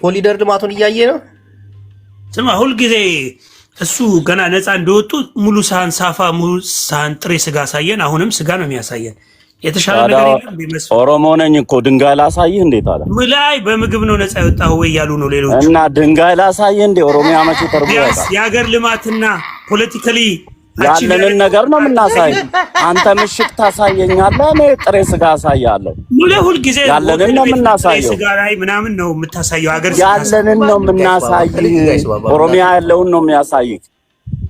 ኮሊደር ልማቱን እያየ ነው። ስማ ሁልጊዜ እሱ ገና ነፃ እንደወጡ ሙሉ ሳህን ሳፋ ሙሉ ሳህን ጥሬ ስጋ አሳየን። አሁንም ስጋ ነው የሚያሳየን። የተሻለ ነገር የለም ቢመስል ኦሮሞ ነኝ እኮ ድንጋይ ላሳይህ እንዴ ታዲያ ላይ በምግብ ነው ነፃ የወጣው ወይ ያሉ ነው ሌሎች እና ድንጋይ ላሳይህ እንዴ ኦሮሚያ መቼ ተርቦ ያውቃል? የሀገር ልማትና ፖለቲካሊ ያለንን ነገር ነው የምናሳይ። አንተ ምሽክ ታሳየኛለህ፣ እኔ ጥሬ ስጋ አሳያለሁ። ሙሉ ሁሉ ጊዜ ያለንን ነው የምናሳየው። ስጋ ላይ ምናምን ነው የምታሳየው። ሀገር ያለንን ነው የምናሳይ። ኦሮሚያ ያለውን ነው የሚያሳይህ።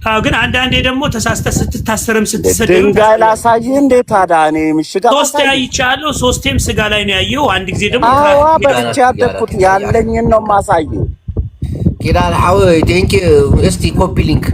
አዎ ግን አንዳንዴ ደግሞ ተሳስተህ ስትታሰርም ስትሰደድ ድንጋይ ላሳይህ እንዴ ታዲያ እኔ ምሽክ ሶስት አይቻለሁ። ሶስቴም ስጋ ላይ ነው ያየው። አንድ ጊዜ ደግሞ አዎ በልቼ ያደኩት ያለኝን ነው የማሳየው። ኪዳን ሐው ቴንክ እስቲ ኮፒ ሊንክ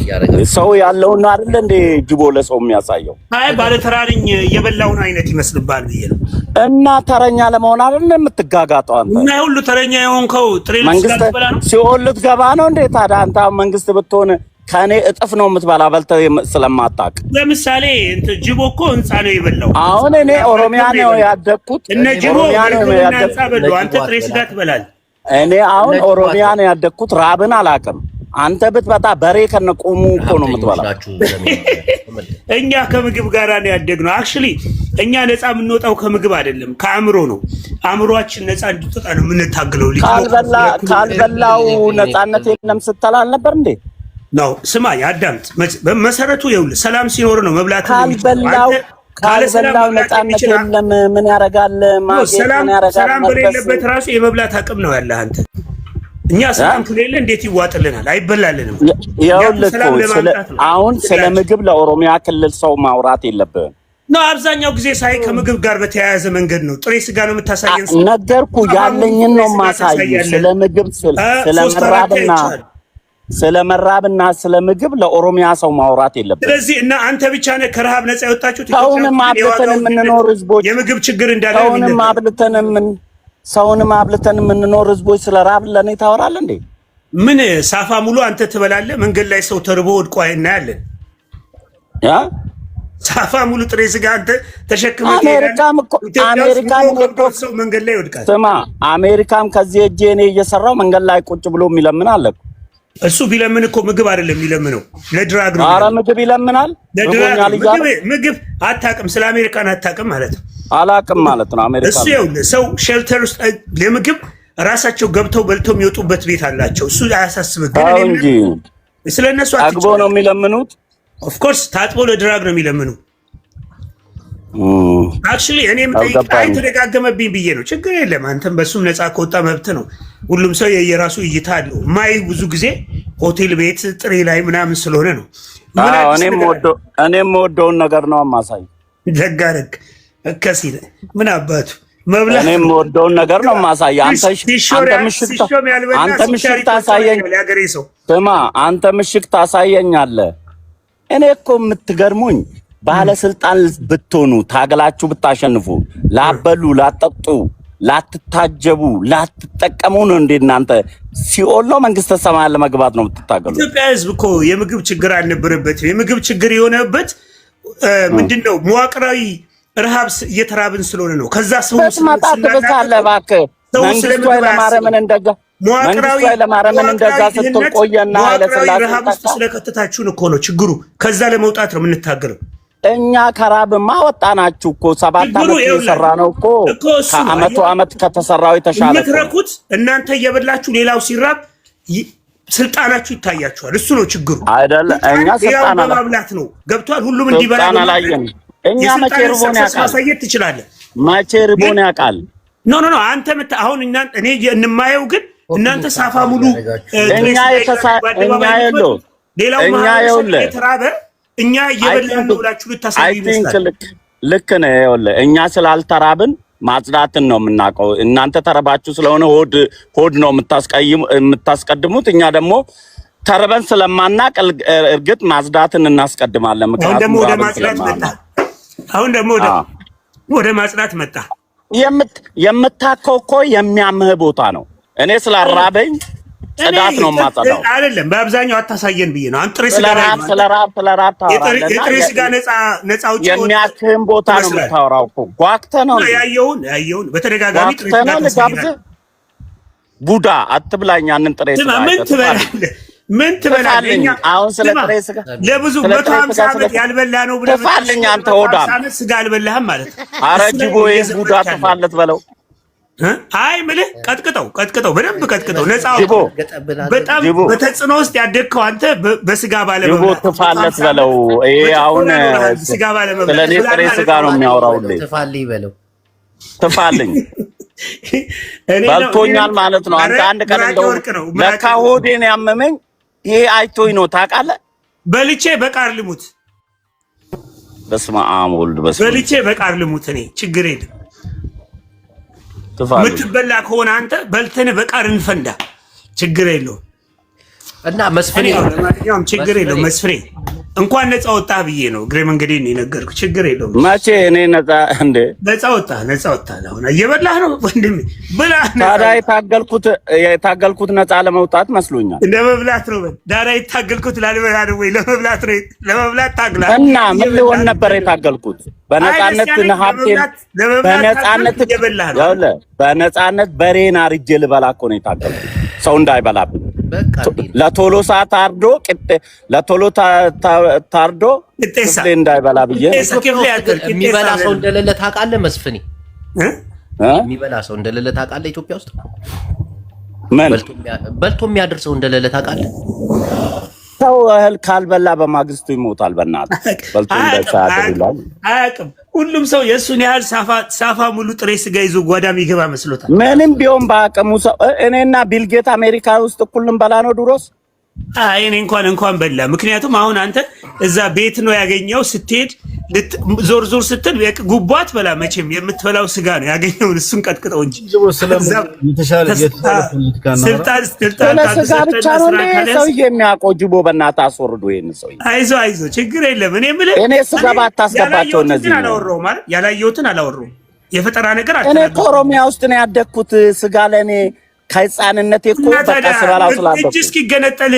ያደርጋል። ሰው ያለውን አይደል እንዴ ጅቦ ለሰው የሚያሳየው? አይ ባለ ተራርኝ የበላውን አይነት ይመስልባል ብዬ ነው። እና ተረኛ ለመሆን አይደል የምትጋጋጠው አንተ? እና ሁሉ ተረኛ የሆንከው ጥሬ ልትበላ ነው? ሲኦል ልትገባ ነው እንዴ ታዲያ? አንተ መንግስት ብትሆን ከኔ እጥፍ ነው የምትበላ በልተህ ስለማታውቅ። ለምሳሌ ጅቦ እኮ ህንጻ ነው የበላው። አሁን እኔ ኦሮሚያ ነው ያደግኩት። እነ ጅቦ ህንጻ በሉ፣ አንተ ጥሬ ስጋ ትበላለህ። እኔ አሁን ኦሮሚያ ነው ያደግኩት። ራብን አላውቅም። አንተ ብትበጣ በሬ ከነቆሙ እኮ ነው የምትበላ። እኛ ከምግብ ጋር ነው ያደግነው። አክቹሊ እኛ ነፃ የምንወጣው ከምግብ አይደለም ከአእምሮ ነው። አእምሮአችን ነፃ እንዲወጣ ነው የምንታገለው። ካልበላው ነፃነት የለም ስትል አልነበር እንዴ? ነው ስማ፣ ያዳምጥ። በመሰረቱ ይኸውልህ ሰላም ሲኖር ነው መብላት። ካልበላው ነፃነት የለም። ምን ያረጋል? ሰላም በሌለበት ራሱ የመብላት አቅም ነው ያለህ አንተ። እኛ ሰላም ከሌለ እንዴት ይዋጥልናል? አይበላልንም። ይኸውልህ አሁን ስለ ምግብ ለኦሮሚያ ክልል ሰው ማውራት የለብህም ነው። አብዛኛው ጊዜ ሳይ ከምግብ ጋር በተያያዘ መንገድ ነው። ጥሬ ስጋ ነው የምታሳየን። ነገርኩ፣ ያለኝን ነው ማሳየው። ስለ ምግብ ስለ መራብና ስለ ምግብ ለኦሮሚያ ሰው ማውራት የለብህም። ስለዚህ እና አንተ ብቻ ነህ ከረሃብ ነፃ የወጣችሁት። ሰውንም አብልተን የምንኖር ህዝቦች፣ የምግብ ችግር እንዳለ ሰውንም አብልተን የምንኖር ህዝቦች ስለ ራብ ለኔ ታወራለህ እንዴ? ምን ሳፋ ሙሉ አንተ ትበላለህ? መንገድ ላይ ሰው ተርቦ ወድቆ እናያለን። ሳፋ ሙሉ ጥሬ ስጋ አንተ ተሸክመህ አሜሪካም ሰው መንገድ ላይ ይወድቃል። ስማ አሜሪካም ከዚህ እጄ እኔ እየሰራው መንገድ ላይ ቁጭ ብሎ የሚለምን አለ። እሱ ቢለምን እኮ ምግብ አይደለም የሚለምነው፣ ለድራግ ነው። ኧረ ምግብ ይለምናል። ምግብ አታውቅም፣ ስለ አሜሪካን አታውቅም ማለት ነው። አላውቅም ማለት ነው። አሜሪካ እሱ ይኸውልህ ሰው ሼልተር ውስጥ ለምግብ ራሳቸው ገብተው በልተው የሚወጡበት ቤት አላቸው። እሱ አያሳስብህ። ግን እንጂ ስለነሱ አግቦ ነው የሚለምኑት። ኦፍ ኮርስ ታጥቦ ለድራግ ነው የሚለምኑ። አክቹሊ እኔም ጠይቃይ ተደጋገመብኝ ብዬ ነው። ችግር የለም አንተም በሱም ነፃ ከወጣ መብት ነው። ሁሉም ሰው የየራሱ እይታ አለው። ማይ ብዙ ጊዜ ሆቴል ቤት ጥሬ ላይ ምናምን ስለሆነ ነው። እኔም ወደውን ነገር ነው ማሳይ። ደጋረግ ከሲለ ምን አባቱ መብላት እኔም ወደውን ነገር ነው ማሳይ። አንተ ምሽክ ታሳየኝ። ስማ አንተ ምሽክ ታሳየኛለህ። እኔ እኮ የምትገርሙኝ ባለስልጣን ብትሆኑ ታገላችሁ ብታሸንፉ ላበሉ ላጠጡ ላትታጀቡ ላትጠቀሙ ነው እንዴ? እናንተ ሲኦል ነው መንግስተ ሰማያት ለመግባት ነው የምትታገሉ? ኢትዮጵያ ህዝብ እኮ የምግብ ችግር አልነበረበትም። የምግብ ችግር የሆነበት ምንድነው? መዋቅራዊ ረሃብ እየተራብን ስለሆነ ነው። ከዛ ሰው ስለማጣጥበታለ እባክህ መንግስቱ ኃይለማርያምን እንደዛ ስትል ቆየና ኃይለሥላሴ ረሃብ ውስጥ ስለከተታችሁን እኮ ነው ችግሩ። ከዛ ለመውጣት ነው የምንታገለው። እኛ ከራብማ ወጣናችሁ እኮ 7 ዓመት የሰራ ነው እኮ ከአመቱ አመት ከተሰራው የተሻለ የምትረኩት እናንተ እየበላችሁ ሌላው ሲራብ ስልጣናችሁ ይታያችኋል። እሱ ነው ችግሩ አይደል? እኛ ስልጣና ማብላት ነው ገብቷል። ሁሉም እንዲበላ እኛ መቼ ርቦን ያውቃል? ማሳየት ትችላለህ። መቼ ርቦን ያውቃል? ኖ አንተ አሁን እኔ እንማየው ግን እናንተ ሳፋ ሙሉ የተራበ እኛ እየበላን ነው ብላችሁ ልታሳዩ ይመስላል። ልክ ነው። ይኸውልህ እኛ ስላልተራብን ማጽዳትን ነው የምናውቀው። እናንተ ተረባችሁ ስለሆነ ሆድ ነው የምታስቀድሙት። እኛ ደግሞ ተርበን ስለማናቅ እርግጥ ማጽዳትን እናስቀድማለን። አሁን ደግሞ ወደ ማጽዳት መጣ። የምታከው እኮ የሚያምህ ቦታ ነው። እኔ ስላራበኝ ጽዳት ነው ማጸዳው አይደለም። በአብዛኛው አታሳየን ብዬ ነው። አንጥሬ ስጋ የጥሬ ስጋ ነፃ ውጪ የሚያክህን ቦታ ነው የምታወራው እኮ ጓግተህ ነው ያየውን በተደጋጋሚ ጥሬ ስጋ ቡዳ አትብላኝ። ያንን ጥሬ ስጋ ምን ትበላለኝ? አሁን ስለ ጥሬ ስጋ ለብዙ 150 ዓመት ያልበላ ነው ብለህ ትፋልኝ። አንተ ሆዳም ስጋ አልበላህም ማለት ነው። ኧረ ጅቦ ቡዳ ትፋለት በለው። አይ ምልህ ቀጥቅጠው በደንብ ቀጥቅጠው። ነፃ በጣም በተጽዕኖ ውስጥ ያደግከው አንተ በስጋ ባለመብላት ጅቦ ትፋለት በለው። ይሄ አሁን ስጋ ባለመብላት ስለኔ ጥሬ ስጋ ነው የሚያወራው። ትፋልኝ በለው። ትፋልኝ በልቶኛል ማለት ነው። አንተ አንድ ቀን እንደው ለካ ሆዴን ያመመኝ ይሄ አይቶኝ ነው ታውቃለህ። በልቼ በቃር ልሙት። በስመ አብ ወልድ በልቼ በቃር ልሙት። እኔ ችግር የለም። ምትበላ ከሆነ አንተ በልተን በቃር እንፈንዳ። ችግር የለውም። እና መስፍኔ ለማንኛውም ችግር የለውም። መስፍኔ እንኳን ነፃ ወጣህ ብዬ ነው እግሬ መንገዴን የነገርኩህ። ችግር የለውም። መቼ እኔ ነፃ ወጣህ። አሁን እየበላህ ነው ወንድሜ፣ ብላ። ታዲያ የታገልኩት ነፃ ለመውጣት መስሎኛል። ለመብላት ነው። ታዲያ የታገልኩት ላልበላ ነው ወይ? ለመብላት ነው። ለመብላት ታግላ እና ምን ሊሆን ነበር የታገልኩት? በነፃነት ሀብቴን በነፃነት በሬን አርጄ ልበላ እኮ ነው የታገልኩት፣ ሰው እንዳይበላብኝ። ለቶሎሳ ታርዶ ቅጤሳ እንዳይበላ ብዬ። የሚበላ ሰው እንደሌለ ታውቃለህ መስፍኔ? የሚበላ ሰው እንደሌለ ታውቃለህ? ኢትዮጵያ ውስጥ ምን በልቶ የሚያድር ሰው እንደሌለ ታውቃለህ? ሰው እህል ካልበላ በማግስቱ ይሞታል። በእናትህ በልቶ እንዳይሳደር ይላል። አያውቅም። ሁሉም ሰው የእሱን ያህል ሳፋ ሙሉ ጥሬ ስጋ ይዞ ጓዳ የሚገባ መስሎታል። ምንም ቢሆን በአቅሙ ሰው እኔና ቢልጌት አሜሪካ ውስጥ እኩል እንበላ ነው ድሮስ። እኔ እንኳን በላ። ምክንያቱም አሁን አንተ እዛ ቤት ነው ያገኘው። ስትሄድ ዞር ስትል ጉቧት በላ። መቼም የምትበላው ስጋ ነው ያገኘው። እሱን ቀጥቅጠው እንጂ ስልጣን ስጋ ብቻ ነው ሰውዬ የሚያውቀው። ጅቦ በእናትህ አስወርዶ ይሄን ሰውዬ። አይዞህ ችግር የለም። እኔ ስጋ ባታስገባቸው እነዚህ ያላየሁትን አላወራሁም። የፈጠራ ነገር እኔ ኦሮሚያ ውስጥ ነው ያደግኩት። ስጋ ለእኔ ከህፃንነቴ እኮ በቃ ስበላው ስላደኩ እስኪገነጠል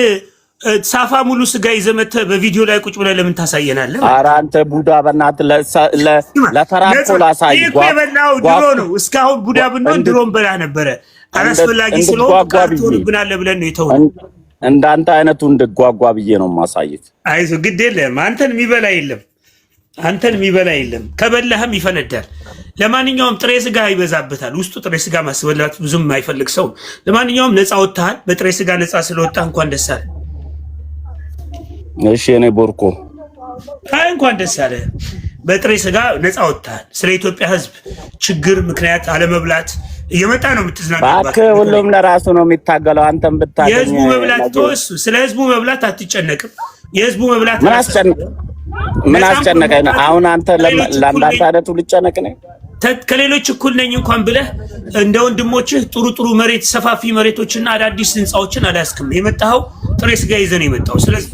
ሳፋ ሙሉ ስጋ ይዘህ መተህ በቪዲዮ ላይ ቁጭ ብለህ ለምን ታሳየናለህ? ኧረ አንተ ቡዳ በእናትህ ለተራቆ ላሳይ። የበላው ድሮ ነው። እስካሁን ቡዳ ብንሆን ድሮም በላ ነበረ። አላስፈላጊ ስለሆነ ትሆንብናለህ ብለን ነው የተውነው። እንዳንተ አይነቱ እንድጓጓ ብዬ ነው የማሳየት። አይዞህ ግድ የለም። አንተን የሚበላ የለም። ከበላህም ይፈነዳል። ለማንኛውም ጥሬ ስጋ ይበዛበታል። ውስጡ ጥሬ ስጋ ማስበላት ብዙም የማይፈልግ ሰው። ለማንኛውም ነፃ ወጥተሃል። በጥሬ ስጋ ነፃ ስለወጣህ እንኳን ደስ አለህ። እሺ እኔ ቦርኮ እንኳን ደስ አለህ። በጥሬ ስጋ ነፃ ወጥተሃል። ስለ ኢትዮጵያ ሕዝብ ችግር ምክንያት አለመብላት እየመጣ ነው የምትዝናናባት። እባክህ ሁሉም ለራሱ ነው የሚታገለው። አንተም ብታገኝ የህዝቡ መብላት ተወሱ። ስለ ህዝቡ መብላት አትጨነቅም። የህዝቡ መብላት ምን አስጨነቀኝ? አሁን አንተ ለአንዳንተ አይነቱ ልጨነቅ ነኝ? ከሌሎች እኩል ነኝ እንኳን ብለህ እንደ ወንድሞችህ ጥሩ መሬት፣ ሰፋፊ መሬቶችና አዳዲስ ህንፃዎችን አላስክም። የመጣኸው ጥሬ ስጋ ይዘህ ነው የመጣው። ስለዚህ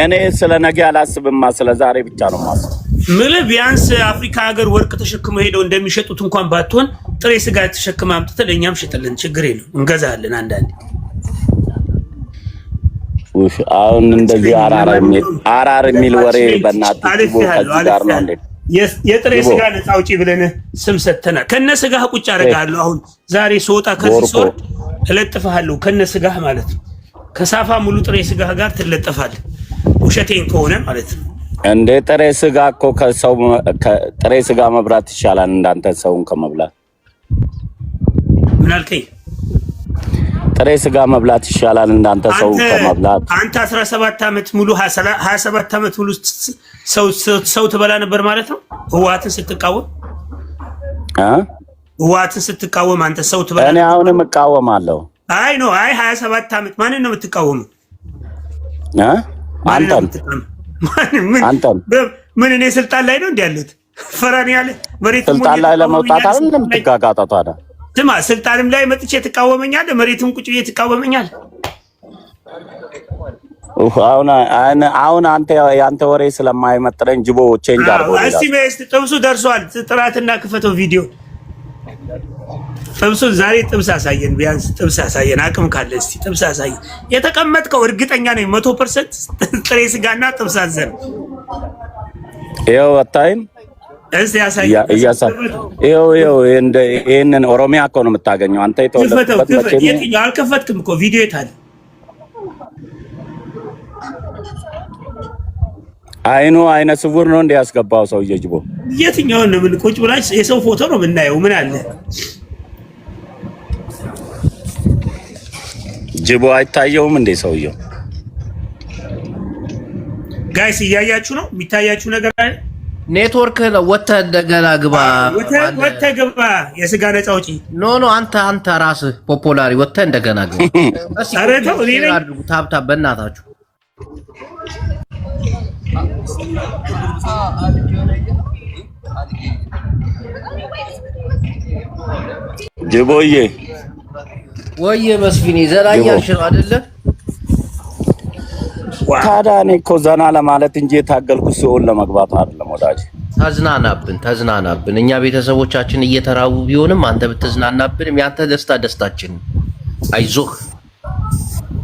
እኔ ስለ ነገ አላስብማ፣ ስለ ዛሬ ብቻ ነው የማስበው። ምልህ ቢያንስ አፍሪካ ሀገር ወርቅ ተሸክመው ሄደው እንደሚሸጡት እንኳን ባትሆን ጥሬ ስጋ ተሸክመህ አምጥተህ ለእኛም ሽጥልን፣ ችግር የለም እንገዛለን። አንዳንዴ አሁን እንደዚህ አራር የሚል ወሬ በእናትህ ከዚህ ጋር ነው እንዴ? የጥሬ ስጋ ነፃ አውጪ ብለን ስም ሰጥተናል። ከነ ስጋህ ቁጭ አደርግሃለሁ። አሁን ዛሬ ስወጣ ከዚህ ስወርድ እለጥፍሃለሁ ከነ ስጋህ ማለት ነው። ከሳፋ ሙሉ ጥሬ ስጋህ ጋር ትለጠፋለህ። ውሸቴን ከሆነ ማለት ነው። እንደ ጥሬ ስጋ እኮ ጥሬ ስጋ መብላት ይሻላል እንዳንተ ሰውን ከመብላት። ምን አልከኝ? ጥሬ ስጋ መብላት ይሻላል እንዳንተ ሰው ከመብላት። አንተ 17 ዓመት ሙሉ 27 ዓመት ሙሉ ሰው ትበላ ነበር ማለት ነው። ህወሓትን ስትቃወም አንተ ሰው ትበላ። እኔ አሁንም እቃወማለሁ። አይ 27 ዓመት ማንን ነው የምትቃወመው? አንተን ምን እኔ ስልጣን ላይ ነው እንዴ ያሉት? ፈራን ያለ መሬት ስልጣን ላይ ለመውጣት አይደለም የምትጋጋጣው ታዲያ። ስማ ስልጣንም ላይ መጥቼ ትቃወመኛለህ፣ መሬትም ቁጭ ብዬ ትቃወመኛለህ። አሁን ያንተ ወሬ ስለማይመጥረኝ ጅቦ ቼንጅ አድርጎ እስቲ ጥብሱ ደርሷል። ጥራትና ክፈተው ቪዲዮ ጥብሱን ዛሬ ጥብስ አሳየን፣ ቢያንስ ጥብስ አሳየን። አቅም ካለ እስቲ ጥብስ አሳየን። የተቀመጥከው እርግጠኛ ነኝ 100% ጥሬ ስጋና ጥብስ አዘን። ይኸው አታይም? እስቲ ያሳየን። ይኸው ይሄንን ኦሮሚያ እኮ ነው የምታገኘው አንተ። የተወለድክበት መቼም የትኛው አልከፈትክም እኮ ቪዲዮ የታለ? አይነ ስውር ነው እንደ ያስገባው ሰውዬ ጅቦ። የትኛውን ነው? ምን ቁጭ ብላች የሰው ፎቶ ነው የምናየው? ምን አለ ጅቦ አይታየውም እንዴ ሰውዬው? ጋይስ እያያችሁ ነው? የሚታያችሁ ነገር አለ? ኔትወርክ ነው። ወተህ እንደገና ግባ፣ ወተህ ግባ። የስጋ ነፃ አውጪ። ኖ አንተ ራስህ ፖፖላሪ ወተህ እንደገና ግባ። ኧረ ተው እኔ ነኝ። ታብታብ በእናታችሁ ጅቦዬ ወይ መስፍኔ ዘና እያልሽ ነው አይደለ? ታዲያ እኔ እኮ ዘና ለማለት እንጂ የታገልኩት ሲሆን ለመግባት አይደለም ወዳጅ። ተዝናናብን። እኛ ቤተሰቦቻችን እየተራቡ ቢሆንም አንተ ብትዝናናብንም ያንተ ደስታ ደስታችን። አይዞህ።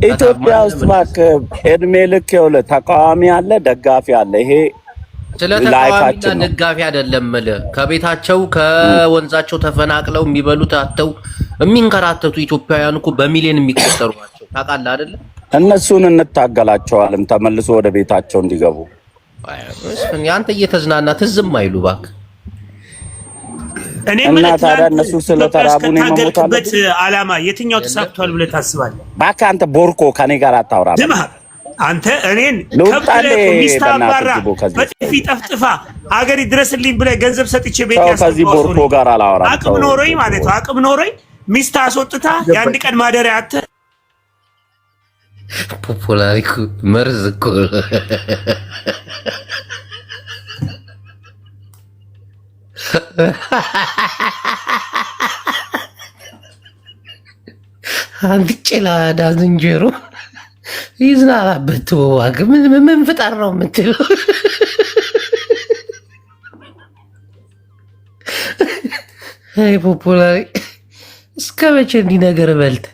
ኢትዮጵያ ውስጥ እባክህ እድሜ ልክ ይኸውልህ ተቃዋሚ አለ፣ ደጋፊ አለ። ይሄ ስለ ተቃዋሚና ደጋፊ አይደለም። ከቤታቸው ከወንዛቸው ተፈናቅለው የሚበሉት አጥተው የሚንከራተቱ ኢትዮጵያውያን እኮ በሚሊዮን የሚቆጠሩ ናቸው። ታውቃለህ አይደለ? እነሱን እንታገላቸዋለን ተመልሶ ወደ ቤታቸው እንዲገቡ። መስፍን ያንተ እየተዝናና ትዝም አይሉ እባክህ። እና ታዲያ እነሱ ስለተራቡ ነው የሞቱበት ዓላማ የትኛው ተሳክቷል ብለህ ታስባለህ? እባክህ አንተ ቦርኮ ከኔ ጋር አታውራ። አንተ እኔን ከብለህ ሚስታባራ በጥፊ ጠፍጥፋ አገሪ ድረስልኝ ብለህ ገንዘብ ሰጥቼ ቤት ያስቀምጠው ከዚህ ቦርኮ ጋር አላወራም። አቅም ኖሮኝ ማለት ነው። አቅም ኖሮኝ ሚስት አስወጥታ የአንድ ቀን ማደሪያ አተ ፖፖላሪ መርዝ እኮ አንድ ጭላዳ ዝንጀሮ ይዝናናበት ዋግ ምን ፍጠር ነው የምትለው? አይ ፖፖላሪ እስከ መቼ እንዲህ ነገር በልተ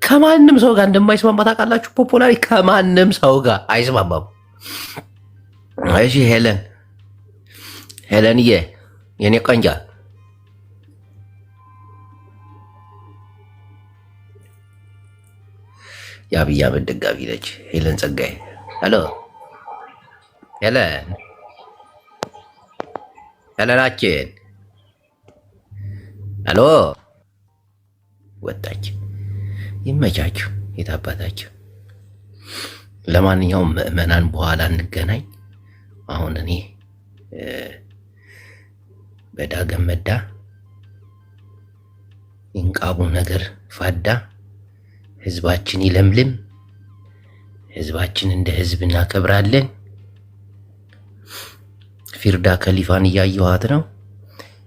ከማንም ሰው ጋር እንደማይስማማ ታውቃላችሁ? ፖፖላሪ ከማንም ሰው ጋር አይስማማም። እሺ ሄለንዬ የኔ ቆንጆ የአብይ አህመድ ደጋፊ ነች ሄለን ጸጋዬ። ሄሎ ሄለናችን ሄሎ ወጣች። ይመቻችሁ የታባታችሁ። ለማንኛውም ምዕመናን በኋላ እንገናኝ። አሁን እኔ በዳግም መዳ ይንቃቡ ነገር ፋዳ ህዝባችን ይለምልም። ህዝባችን እንደ ህዝብ እናከብራለን። ፊርዳ ከሊፋን እያየኋት ነው።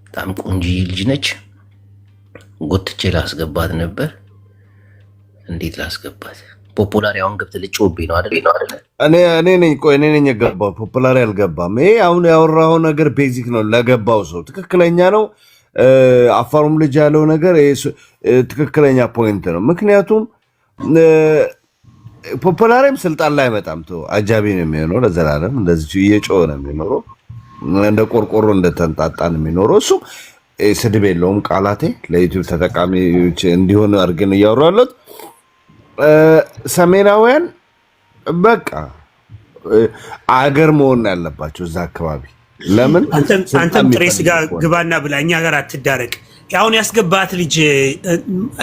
በጣም ቆንጆ ልጅ ነች። ጎትቼ ላስገባት ነበር። እንዴት ላስገባት? ፖፑላሪ አሁን ገብተህ ልጮብኝ ነው አይደል? እኔ ነኝ የገባው። ፖፑላሪ አልገባም። ይሄ አሁን ያወራው ነገር ቤዚክ ነው ለገባው ሰው ትክክለኛ ነው። አፋሩም ልጅ ያለው ነገር ትክክለኛ ፖይንት ነው። ምክንያቱም ፖፑላሪም ስልጣን ላይ አይመጣም። አጃቢ ነው የሚሆነው ለዘላለም። እንደዚህ እየጮኸ ነው የሚኖረው፣ እንደ ቆርቆሮ እንደተንጣጣ ነው የሚኖረው። እሱ ስድብ የለውም። ቃላቴ ለዩቲዩብ ተጠቃሚዎች እንዲሆን አድርገን እያወራለት ሰሜናውያን በቃ አገር መሆን ያለባቸው እዛ አካባቢ። ለምን አንተም ጥሬ ስጋ ግባና ብላ እኛ ጋር አትዳረቅ። አሁን ያስገባት ልጅ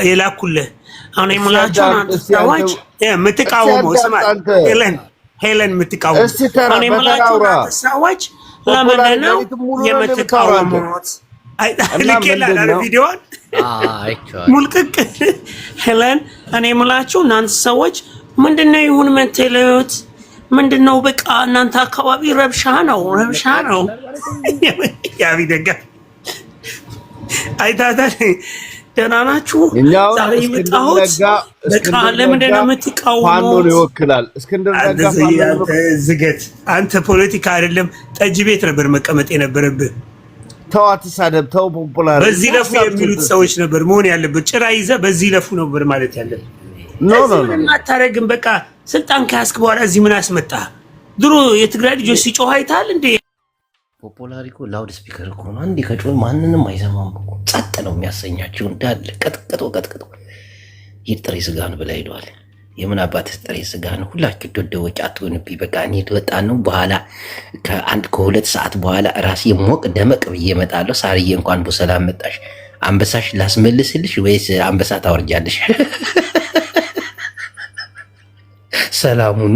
የላኩልህ አሁን የሙላቸው ሰዎች የምትቃወመው ስማ፣ ሄለን የምትቃወመው አሁን የሙላቸው ሰዎች ለምን ነው የምትቃወሙት? ልኬላ ቪዲዮን ሙልቅቅ ሄለን እኔ የምላችሁ እናንተ ሰዎች ምንድነው ይሁን የምትሉት? ምንድነው? በቃ እናንተ አካባቢ ረብሻ ነው። ያቢ ደጋ አይታታል። ደህና ናችሁ? ዛሬ የመጣሁት በቃ ለምንድን ነው የምትቃወሙት? ፋኖን ይወክላል እስክንድር ነጋ። ዝገት አንተ ፖለቲካ አይደለም ጠጅ ቤት ነበር መቀመጥ የነበረብህ። ተው አትሳደብ፣ ተው ፖፑላር በዚህ ለፉ የሚሉት ሰዎች ነበር መሆን ያለበት። ጭራ ይዘህ በዚህ ለፉ ነበር ማለት ያለበት። ምን አታረግም? በቃ ስልጣን ከያዝክ በኋላ እዚህ ምን አስመጣ? ድሮ የትግራይ ልጆች ሲጮህ አይታል እንዴ? ፖፑላር እኮ ላውድ ስፒከር እኮ ነው። አንዴ ከጮህ ማንንም አይሰማም እኮ ጸጥ ነው የሚያሰኛቸው እንዳለ ቀጥቅጦ ይጥሬ ስጋን ብላ ሄደዋል። የምን አባትህ ጥሬ ስጋ ነው? ሁላችሁ ደደቦች አትሆንብኝ። በቃ እኔ ልወጣ ነው። በኋላ ከሁለት ሰዓት በኋላ ራሴ ሞቅ ደመቅ ብዬ እመጣለሁ። ሳርዬ እንኳን በሰላም መጣሽ። አንበሳሽ ላስመልስልሽ ወይስ አንበሳ ታወርጃለሽ? ሰላሙኑ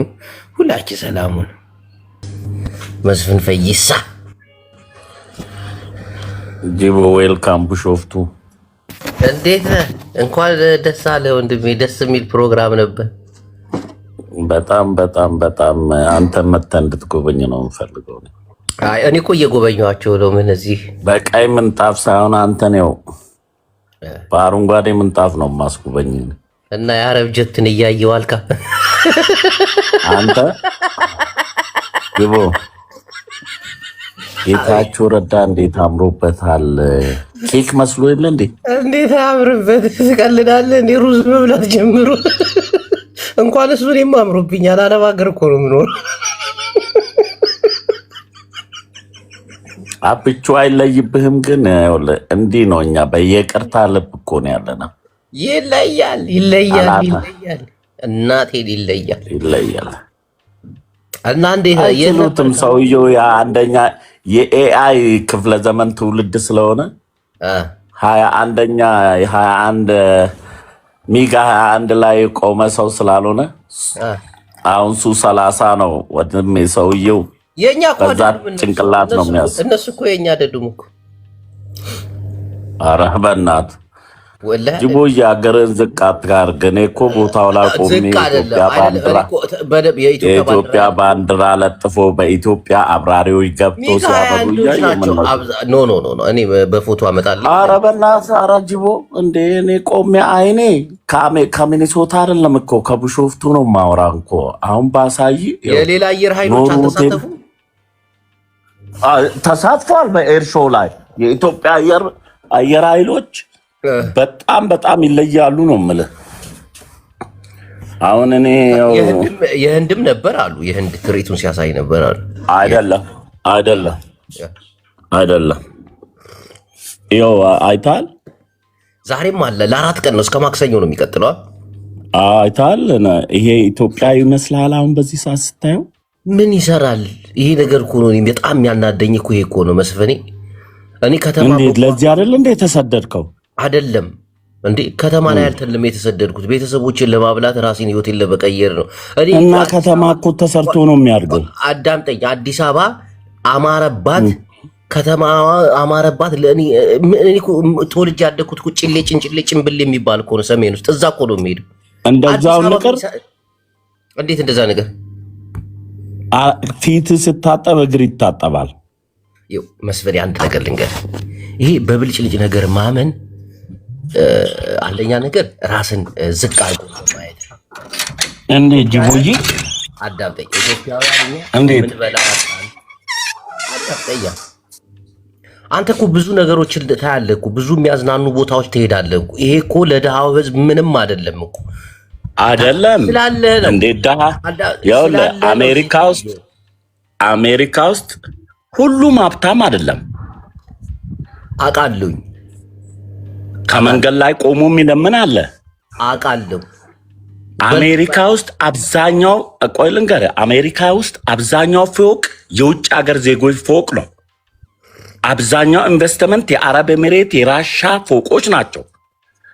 ሁላችሁ ሰላሙኑ። መስፍን ፈይሳ ጂቦ ዌልካም ቡሾፍቱ። እንዴት ነህ? እንኳን ደስ አለ ወንድሜ። ደስ የሚል ፕሮግራም ነበር። በጣም አንተ መተህ እንድትጎበኝ ነው የምፈልገው። አይ እኔ እኮ እየጎበኘኋቸው ነው። ምን እዚህ በቀይ ምንጣፍ ሳይሆን አንተ ነው በአረንጓዴ ምንጣፍ ነው የማስጎበኝ። እና የአረብ ጀትን እያየሁ አልካ አንተ ግቦ ጌታቸው ረዳ እንዴት አምሮበታል። ኬክ መስሎ የለ እንዴ? እንዴት አምርበት። ትቀልዳለህ እንዴ? ሩዝ መብላት ጀምሮ እንኳን እሱ እኔም አምሮብኛል። አረብ ሀገር እኮ ነው የምኖረው። አብቹ አይለይብህም። ግን እንዲህ ነው እኛ በየቅርታ ልብ እኮ ነው ያለነው። ይለያል እናቴ ይለያል። እና እንዴት የሉትም ሰውየው አንደኛ የኤአይ ክፍለ ዘመን ትውልድ ስለሆነ 21 ሚጋ 21 ላይ ቆመ ሰው ስላልሆነ አሁን ሱ 30 ነው ወድሜ ሰውየው የኛ ከዛ ጭንቅላት ነው የሚያስ እነሱ እኮ የኛ አይደሉም እኮ። ኧረ በእናትህ ጅቦ የአገርን ዝቃት ጋር ግን እኮ ቦታው ላይ ቆሜ የኢትዮጵያ ባንዲራ ለጥፎ በኢትዮጵያ አብራሪዎች ገብቶ ሲያበሩ ኖ እኔ በፎቶ አመጣለሁ። ኧረ በእናትህ ኧረ ጅቦ እንዴ እኔ ቆሜ አይኔ ከሚኒሶታ አይደለም እኮ ከቡሾፍቱ ነው ማውራ እኮ። አሁን ባሳይ የሌላ አየር ኃይሎች አልተሳተፉም። ተሳትፏል በኤር ሾው ላይ የኢትዮጵያ አየር ኃይሎች በጣም ይለያሉ ነው የምልህ። አሁን እኔ የህንድም ነበር አሉ። የህንድ ትርኢቱን ሲያሳይ ነበር አሉ። አይደለም ይኸው አይተሃል። ዛሬም አለ። ለ4 ቀን ነው፣ እስከ ማክሰኞ ነው የሚቀጥለው። አይተሃል። ይሄ ኢትዮጵያ ይመስልሃል አሁን በዚህ ሰዓት ስታየው? ምን ይሰራል ይሄ ነገር እኮ ነው በጣም የሚያናደኝ እኮ። ይሄ እኮ ነው መስፈኔ። እኔ ከተማ እንዴት ለዚህ አይደል እንዴ የተሰደድከው? አይደለም እንዴ ከተማ ላይ አልተልም የተሰደድኩት። ቤተሰቦችን ለማብላት ራሴን ህይወቴን ለመቀየር ነው። እና ከተማ እኮ ተሰርቶ ነው የሚያድገው። አዳምጠኝ። አዲስ አበባ አማረባት፣ ከተማ አማረባት። ለእኔ ተወልጄ ያደግኩት እኮ ጭንጭሌ ጭንብል የሚባል እኮ ነው ሰሜን ውስጥ። እዛ እኮ ነው የምሄደው። እንደዛው ነገር እንዴት እንደዛ ነገር ፊት ስታጠብ እግር ይታጠባል። መስፈሪ አንድ ነገር ልንገርህ። ይሄ በብልጭልጭ ነገር ማመን አንደኛ ነገር ራስን ዝቅ አድርጎ ማየት ነው። እንዴ ጅቦጂ አዳምጠኝ። ኢትዮጵያውያን ምን በላ አዳምጠኝ። አንተ እኮ ብዙ ነገሮችን ታያለህ እኮ፣ ብዙ የሚያዝናኑ ቦታዎች ትሄዳለህ እኮ። ይሄ እኮ ለድሃው ህዝብ ምንም አይደለም እኮ። አይደለም እንዴ ድሃ ይኸውልህ፣ አሜሪካ ውስጥ ሁሉም ሀብታም አይደለም። አውቃለሁ። ከመንገድ ላይ ቆሞ የሚለምን አለ። አውቃለሁ። አሜሪካ ውስጥ አብዛኛው ቆይ ልንገርህ፣ አሜሪካ ውስጥ አብዛኛው ፎቅ የውጭ ሀገር ዜጎች ፎቅ ነው። አብዛኛው ኢንቨስትመንት የአረብ ኤሚሬት የራሻ ፎቆች ናቸው።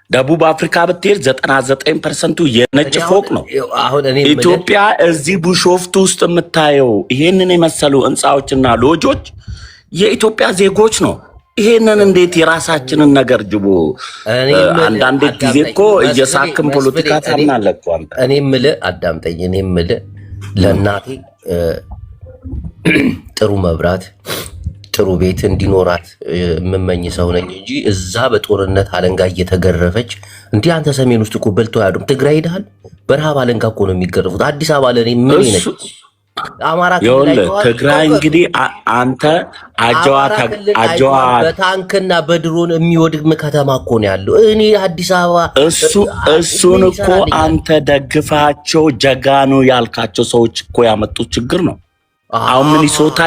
ደቡብ አፍሪካ ብትሄድ 99% የነጭ ፎቅ ነው። ኢትዮጵያ እዚህ ቡሾፍቱ ውስጥ የምታየው ይሄንን የመሰሉ ህንፃዎችና ሎጆች የኢትዮጵያ ዜጎች ነው። ይሄንን እንዴት የራሳችንን ነገር ጅቦ አንዳንድ ጊዜ እኮ እየሳክም ፖለቲካ ታምናለህ እኮ አንተ። እኔ የምልህ አዳምጠኝ። እኔ የምልህ ለእናቴ ጥሩ መብራት ጥሩ ቤት እንዲኖራት የምመኝ ሰው ነኝ እንጂ እዛ በጦርነት አለንጋ እየተገረፈች እንዲህ። አንተ ሰሜን ውስጥ እኮ በልቶ ያዱም ትግራይ ሄደሃል። በረሃብ አለንጋ እኮ ነው የሚገረፉት። አዲስ አበባ ለእኔ ምን ይነች? አማራ ክልል ትግራይ እንግዲህ አንተ አጀዋ በታንክና በድሮን የሚወድም ከተማ እኮ ነው ያለው። እኔ አዲስ አበባ እሱን እኮ አንተ ደግፋቸው ጀጋኑ ያልካቸው ሰዎች እኮ ያመጡት ችግር ነው። አሁን ሚኒሶታ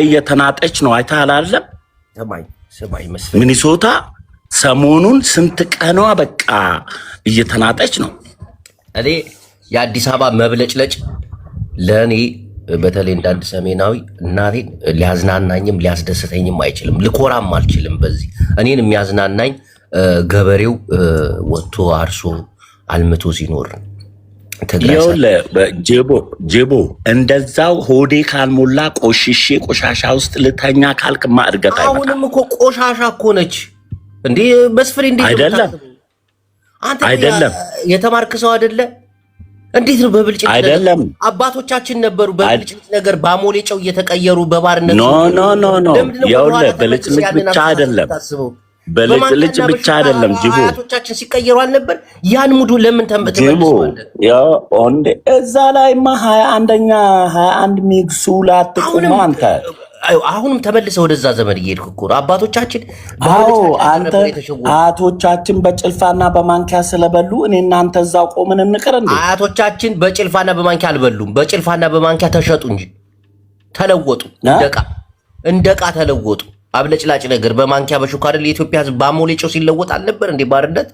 እየተናጠች ነው። አይተሃል አይደለም? ሚኒሶታ ሰሞኑን ስንት ቀኗ በቃ እየተናጠች ነው። እኔ የአዲስ አበባ መብለጭለጭ ለእኔ በተለይ እንዳንድ ሰሜናዊ እናቴን ሊያዝናናኝም ሊያስደስተኝም አይችልም። ልኮራም አልችልም በዚህ። እኔን የሚያዝናናኝ ገበሬው ወጥቶ አርሶ አልምቶ ሲኖር ጄቦ እንደዛው ሆዴ ካልሞላ ቆሻሻ ውስጥ ልተኛ ካልክ ማድርገት አሁንም እኮ ቆሻሻ እኮ ነች እንዴ መስፍሬ? እንዴት አይደለም የተማርክ ሰው አይደለ? እንዴት ነው በብልጭት አይደለም? አባቶቻችን ነበሩ በብልጭት ነገር ባሞሌ ጨው እየተቀየሩ በባርነት ኖ በልጭልጭ ብቻ አይደለም በልጭልጭ ብቻ አይደለም። ጅቦ አባቶቻችን ሲቀየሩ አልነበር? ያን ሙዱ ለምን ተመልሰዋል? እዛ ላይማ 21 ሚግሱ ላትቁም አንተ አሁንም ተመልሰ ወደዛ ዘመን እየሄድክ እኮ ነው። አባቶቻችን አንተ አያቶቻችን በጭልፋና በማንኪያ ስለበሉ እኔ እናንተ እዛው ቆምን እንቅር እንዴ? አያቶቻችን በጭልፋና በማንኪያ አልበሉም። በጭልፋና በማንኪያ ተሸጡ እንጂ ተለወጡ። እንደቃ ተለወጡ። አብለጭላጭ ነገር በማንኪያ በሹካ አይደል? የኢትዮጵያ ሕዝብ ባሞሌ ጨው ሲለወጥ አልነበር እንዴ? ባርነት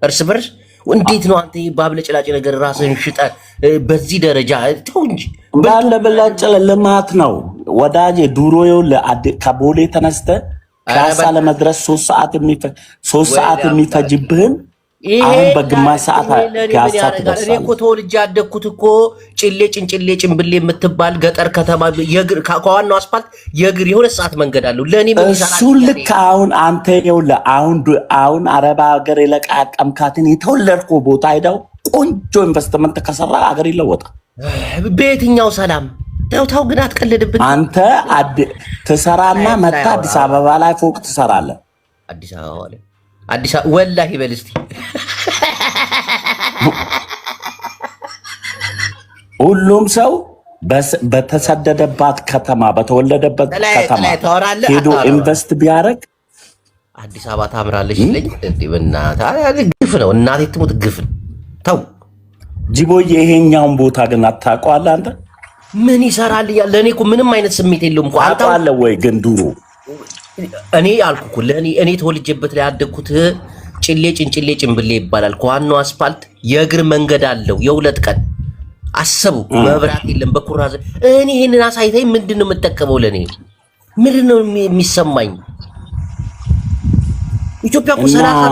እርስ በርስ እንዴት ነው አንተ በአብለጭላጭ ነገር ራስህን ሽጠ በዚህ ደረጃ ተው እንጂ። ባለበላጭ ልማት ነው ወዳጄ። ዱሮ ከቦሌ ተነስተ ፒያሳ ለመድረስ 3 ሰዓት የሚፈጅብህን አሁን በግማሽ ሰዓት ፒያሳ ትደርሳለህ። እኔ እኮ ተወልጄ ያደግኩት እኮ ጭንጭሌ ጭንብሌ የምትባል ገጠር ከተማ ከዋናው አስፓልት የእግር የ2 ሰዓት መንገድ አለው። ለእኔ እሱን ልክ አሁን አንተ ይኸውልህ አሁን አረብ ሀገር የለቃቀምካትን የተወለድከው ቦታ ሄደው ቆንጆ ኢንቨስትመንት ከሰራ ሀገር ይለወጣል። በየትኛው ሰላም ተው ግን አትቀልድብን። አንተ ትሰራና መታ አዲስ አበባ ላይ ፎቅ ትሰራለህ። አዲስ አበባ ላይ ወላሂ በል እስቲ ሁሉም ሰው በተሰደደባት ከተማ በተወለደበት ከተማ ሄዶ ኢንቨስት ቢያደርግ አዲስ አበባ ታምራለች ይለኝ እንዴ? በእናትህ ግፍ ነው። እናቴ ትሙት ግፍ ነው። ተው ጂቦዬ፣ ይሄኛውን ቦታ ግን አታውቀዋለህ አንተ? ምን ይሰራል? ለእኔ እኮ ምንም አይነት ስሜት የለውም እኮ። አንተ አለ ወይ ግን ዱሮ እኔ ያልኩ እኮ እኔ ተወልጄበት ላይ ያደግኩት ጭንጭሌ ጭንብሌ ይባላል። ከዋናው አስፓልት የእግር መንገድ አለው። የ2 ቀን አሰቡ። መብራት የለም በኩራዝ። እኔ ይሄንን አሳይተኝ ምንድን ነው የምጠቀመው? ለእኔ ምንድን ነው የሚሰማኝ? ኢትዮጵያ እኮ 30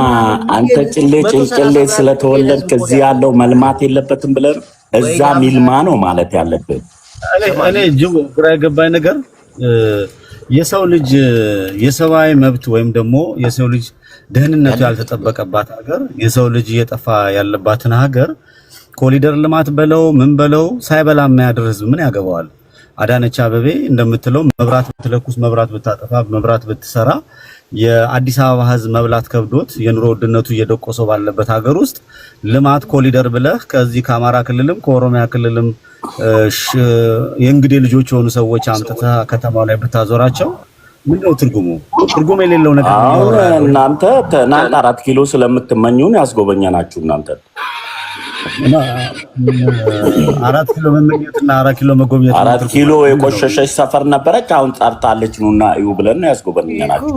አንተ ጭንጭሌ ስለተወለድክ እዚህ ያለው መልማት የለበትም ብለን እዛ ሚልማ ነው ማለት ያለብን። እኔ ጅቦ ግራ የገባኝ ነገር የሰው ልጅ የሰብአዊ መብት ወይም ደግሞ የሰው ልጅ ደህንነቱ ያልተጠበቀባት ሀገር፣ የሰው ልጅ እየጠፋ ያለባትን ሀገር ኮሪደር ልማት በለው ምን በለው ሳይበላ የሚያድር ህዝብ ምን ያገባዋል? አዳነች አበቤ እንደምትለው መብራት ብትለኩስ፣ መብራት ብታጠፋ፣ መብራት ብትሰራ የአዲስ አበባ ህዝብ መብላት ከብዶት የኑሮ ውድነቱ እየደቆሰው ባለበት ሀገር ውስጥ ልማት ኮሪደር ብለህ ከዚህ ከአማራ ክልልም ከኦሮሚያ ክልልም የእንግዲህ ልጆች የሆኑ ሰዎች አምጥተህ ከተማው ላይ ብታዞራቸው ምንድነው ትርጉሙ? ትርጉም የሌለው ነገር ነው። እናንተ 4 ኪሎ ስለምትመኙን ያስጎበኛናችሁ እናንተ 4 ኪሎ መመኘትና 4 ኪሎ መጎብኘት 4 ኪሎ የቆሸሸች ሰፈር ነበረች፣ አሁን ጠርታለች ኑና እዩ ብለን ነው ያስጎበኛናችሁ።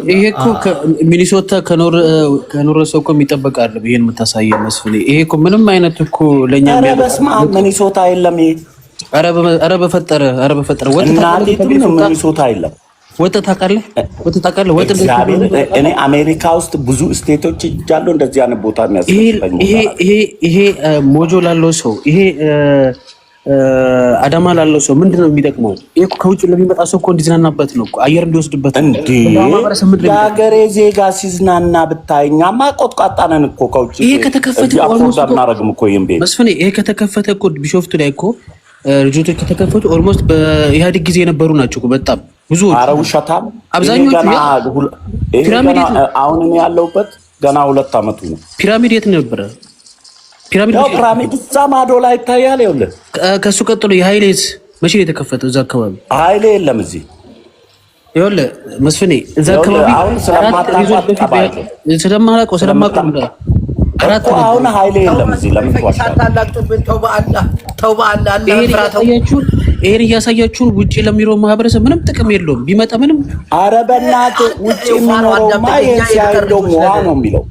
ይሄ እኮ ሚኒሶታ ከኖረ ሰው እኮ የሚጠበቅ አይደለም። ይሄን የምታሳየው መስፍኔ፣ ይሄ እኮ ምንም አይነት እኮ ለኛ በስማ ሚኒሶታ የለም። ይሄ ኧረ በፈጠረ ሚኒሶታ የለም። ወጥተህ ታውቃለህ? እኔ አሜሪካ ውስጥ ብዙ ስቴቶች እጃለሁ እንደዚህ አይነት ቦታ የሚያስፈልገኝ ይሄ ሞጆ ላለው ሰው ይሄ አዳማ ላለው ሰው ምንድነው የሚጠቅመው? ይሄ ከውጭ ለሚመጣ ሰው እኮ እንዲዝናናበት ነው፣ አየር እንዲወስድበት ነው። የሀገሬ ዜጋ ሲዝናና ብታይኛማ ቆጥቋጣ ነን እኮ ከውጭ ይሄ ከተከፈተ መስፍኔ፣ ይሄ ከተከፈተ እኮ ቢሾፍቱ ላይ እኮ ልጆች ከተከፈቱ ኦልሞስት በኢህአዴግ ጊዜ የነበሩ ናቸው በጣም ብዙ። ኧረ ውሸታም አብዛኞቹ ፒራሚድ አሁን ያለውበት ገና 2 ዓመቱ ነው። ፒራሚድ የት ነበረ? ፒራሚድ እዛ ማዶ ላይ ይታያል። ይኸውልህ ከሱ ቀጥሎ የኃይሌስ መቼ ነው የተከፈተው? እዛ አካባቢ ኃይሌ የለም እዚህ። ይኸውልህ መስፍኔ እዛ አካባቢ ስለማውቀው አሁን ኃይሌ የለም እዚህ። ለምን ታላቅጡብን? ተው በአላህ ይሄን እያሳያችሁን ውጭ ለሚኖረው ማህበረሰብ ምንም ጥቅም የለውም። ቢመጣ ምንም ኧረ በእናትህ ውጭ የሚኖረውማ ይሄን ሲያይ ደግሞ ውሃ ነው የሚለው።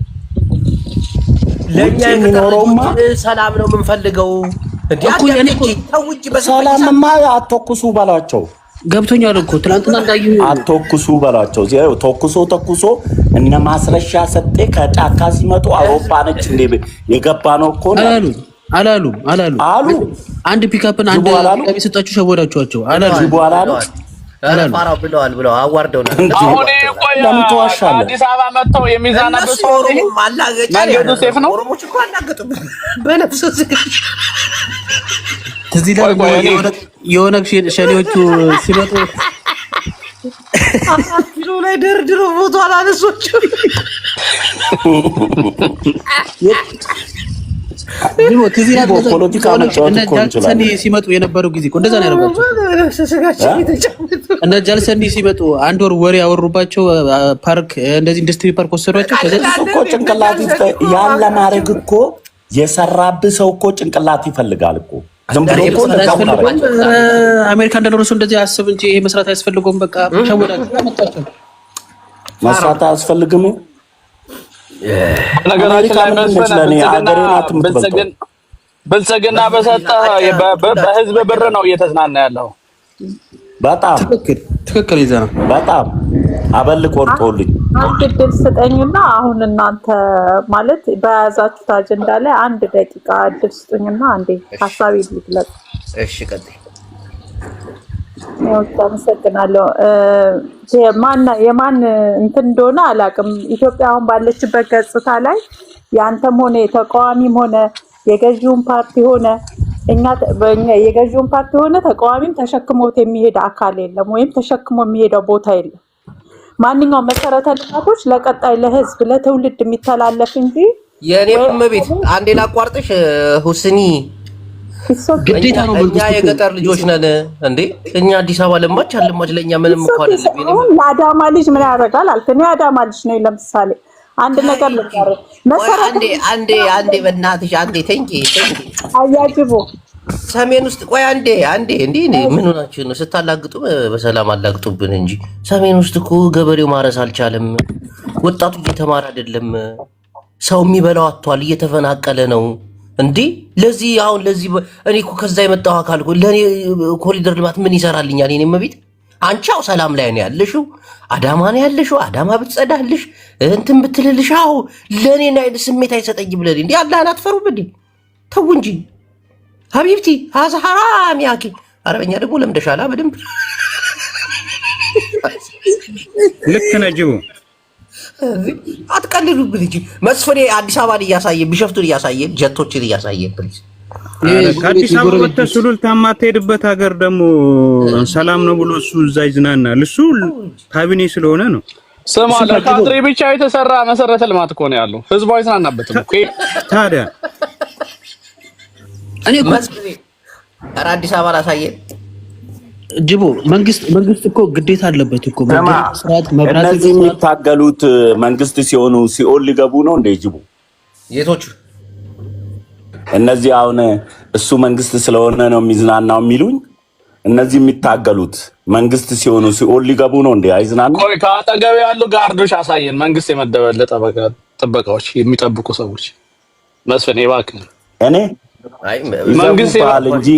ለእኛ የሚኖረውማ ሰላም ነው የምንፈልገው። ሰላምማ አትተኩሱ በሏቸው። ገብቶኛል እኮ ትናንትና እንዳዩ አትተኩሱ በሏቸው። ተኩሶ እነ ማስረሻ ሰጤ ከጫካ ሲመጡ አውሮፓ ነች እንዴ የገባ ነው እኮ አላሉ። አንድ ፒካፕን አንድ ፒካፕ የሰጣችሁ ሸወዳችኋቸው አላሉ። ፋራው ብለው አዋርደውናል። አሁን አዲስ አበባ መጥተው የሚዛናበት ሰው መንገዱ ሴፍ ነው። ኦሮሞች እኮ አላገጡም በነፍሱ ከዚህ የሆነ ሸኔዎቹ ሲመጡ ኪሎ ላይ ደርድሮ ፎቶ አላነሶችም። ጃልሰኒ ሲመጡ የነበረው ጊዜ እንደዛ ነው ያደረጋቸው። እነ ጃልሰኒ ሲመጡ አንድ ወር ወሬ ያወሩባቸው ፓርክ እንደዚህ ኢንዱስትሪ ፓርክ ወሰዷቸው። እኮ ጭንቅላት ያን ለማድረግ እኮ የሰራብህ ሰው እኮ ጭንቅላት ይፈልጋል እኮ። አሜሪካ እንደኖረ ሰው እንደዚህ አስብ እንጂ ይሄ መስራት አያስፈልገውም። በቃ ሸወዳችሁ መጣችሁ። መስራት አያስፈልግም። ነገራችን ላይ ብልጽግና በሰጠህ በህዝብ ብር ነው እየተዝናና ያለው። በጣም ትክክል ይዘህ ነው። በጣም አበል ቆርጦልኝ አንድ ድል ስጠኝና አሁን እናንተ ማለት በያዛችሁት አጀንዳ ላይ 1 ደቂቃ ድል ስጡኝና አንዴ ሀሳቤ ልግለጽ። እሺ ቀጥይ። አመሰግናለሁ። የማን እንትን እንደሆነ አላውቅም። ኢትዮጵያ አሁን ባለችበት ገጽታ ላይ ያንተም ሆነ የተቃዋሚም ሆነ የገዢውን ፓርቲ ሆነ የገዢውን ፓርቲ ሆነ ተቃዋሚም ተሸክሞት የሚሄድ አካል የለም፣ ወይም ተሸክሞ የሚሄደው ቦታ የለም። ማንኛውም መሰረተ ልማቶች ለቀጣይ ለህዝብ ለትውልድ የሚተላለፍ እንጂ የኔም ቤት አንዴ ላቋርጥሽ ሁስኒ ግዴታ ነው። እኛ የገጠር ልጆች ነን እንዴ? እኛ አዲስ አበባ ለማች አለማች ለኛ ምንም እኮ አይደለም። ለአዳማ ልጅ ምን ያደርጋል አልከኝ? አዳማ ልጅ ነው። ለምሳሌ አንድ ነገር ልንገር መሰረት አንዴ በእናትሽ አንዴ ተንቂ አያጅቦ ሰሜን ውስጥ ቆይ አንዴ እንዴ ምን ሆናችሁ ነው ስታላግጡ? በሰላም አላግጡብን እንጂ ሰሜን ውስጥ እኮ ገበሬው ማረስ አልቻለም። ወጣቱ እየተማረ አይደለም። ሰው የሚበላው አጥቷል። እየተፈናቀለ ነው እንዴ? ለዚህ እኔ እኮ ከዛ የመጣው አካል እኮ ለኔ ኮሪደር ልማት ምን ይሰራልኛል? እኔ መቤት አንቻው ሰላም ላይ ነው ያለሽው፣ አዳማ ነው ያለሽው። አዳማ ብትጸዳልሽ እንትን ብትልልሽ ለኔ ናይ ስሜት አይሰጠኝም። ለኔ እንዴ አላህን አትፈሩም እንዴ? ተው እንጂ ሀቢብቲ ሀዛራ ሚያኪ አረበኛ ደግሞ ለምደሻላ በደንብ ልክ ነህ ጅቡ። አትቀልዱብን እንጂ መስፍኔ አዲስ አበባን እያሳየ ቢሸፍቱን እያሳየ ጀቶችን እያሳየ ፕሊዝ። ከአዲስ አበባ ወጥተህ ሱሉልታ የማትሄድበት ሀገር ደግሞ ሰላም ነው ብሎ እሱ እዛ ይዝናናል። እሱ ካቢኔ ስለሆነ ነው። ስማ ለካድሬ ብቻ የተሰራ መሰረተ ልማት እኮ ነው ያለው። ህዝቡ አይዝናናበትም እኮ ታዲያ። እኔ መስፍኔ ኧረ አዲስ አበባ ላሳየን ጅቦ መንግስት እኮ ግዴታ አለበት እኮ መስራት መብራት። እነዚህ የሚታገሉት መንግስት ሲሆኑ ሲኦል ሊገቡ ነው እንደ ጅቦ የቶቹ እነዚህ አሁን እሱ መንግስት ስለሆነ ነው የሚዝናናው የሚሉኝ። እነዚህ የሚታገሉት መንግስት ሲሆኑ ሲኦል ሊገቡ ነው እንደ አይዝናና። ቆይ ከአጠገብ ያሉ ጋርዶች አሳየን። መንግስት የመደበለ ጥበቃዎች የሚጠብቁ ሰዎች መስፍኔ እባክህ። እኔ መንግስት ይባል እንጂ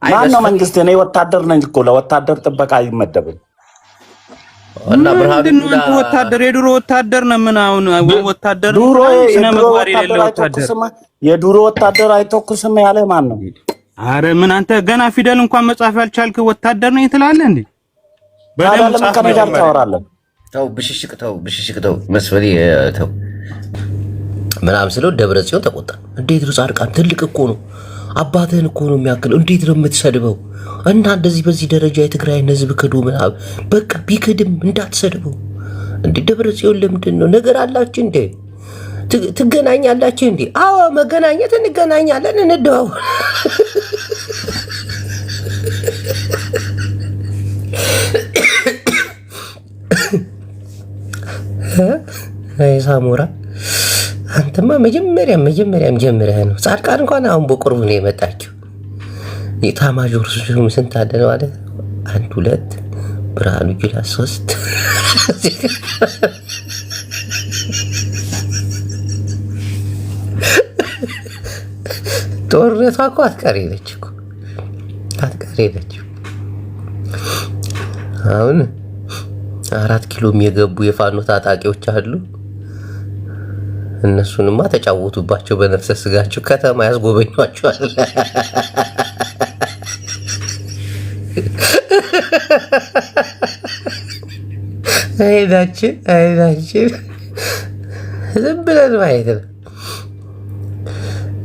ማነው መንግስት? እኔ ወታደር ነኝ እኮ ለወታደር ጥበቃ አይመደብም። እና ብርሃኑ ወታደር የድሮ ወታደር ነው። ምን አሁን ወታደር ስነ ምግባር የሌለው ወታደር የድሮ ወታደር አይተኩስም ያለ ማን ነው? አረ ምን አንተ ገና ፊደል እንኳን መጻፍ ያልቻልክ ወታደር ነው ትላለህ እንዴ? በደም ጻፍ ከመዳር ታወራለህ። ተው ብሽሽቅ ተው መስፈሪ ተው ምናምን ስለው ደብረ ጽዮን ተቆጣ። እንዴት ነው ጻድቃን ትልቅ እኮ ነው፣ አባትህን እኮ ነው የሚያክለው። እንዴት ነው የምትሰድበው? እና እንደዚህ በዚህ ደረጃ የትግራይን ህዝብ ክዱ ምናምን በቃ ቢክድም እንዳትሰድበው እንዴ። ደብረ ጽዮን ለምንድን ነው ነገር አላችሁ እንዴ? ትገናኛላችሁ እንዴ? አዎ መገናኘት እንገናኛለን፣ እንደዋወል። ሳሞራ አንተማ መጀመሪያም ጀምረህ ነው። ጻድቃን እንኳን አሁን በቅርቡ ነው የመጣችው። የኤታማዦር ሹም ስንት አለ ማለት 1 2 ብርሃኑ ጁላ 3 ጦርነቷ እኮ አትቀሪ ነች እኮ አትቀሪ ነች። አሁን 4 ኪሎም የገቡ የፋኖ ታጣቂዎች አሉ። እነሱንማ ተጫወቱባቸው በነፍሰ ስጋቸው፣ ከተማ ያስጎበኟቸዋል። አይናችን ዝም ብለን ማየት ነው።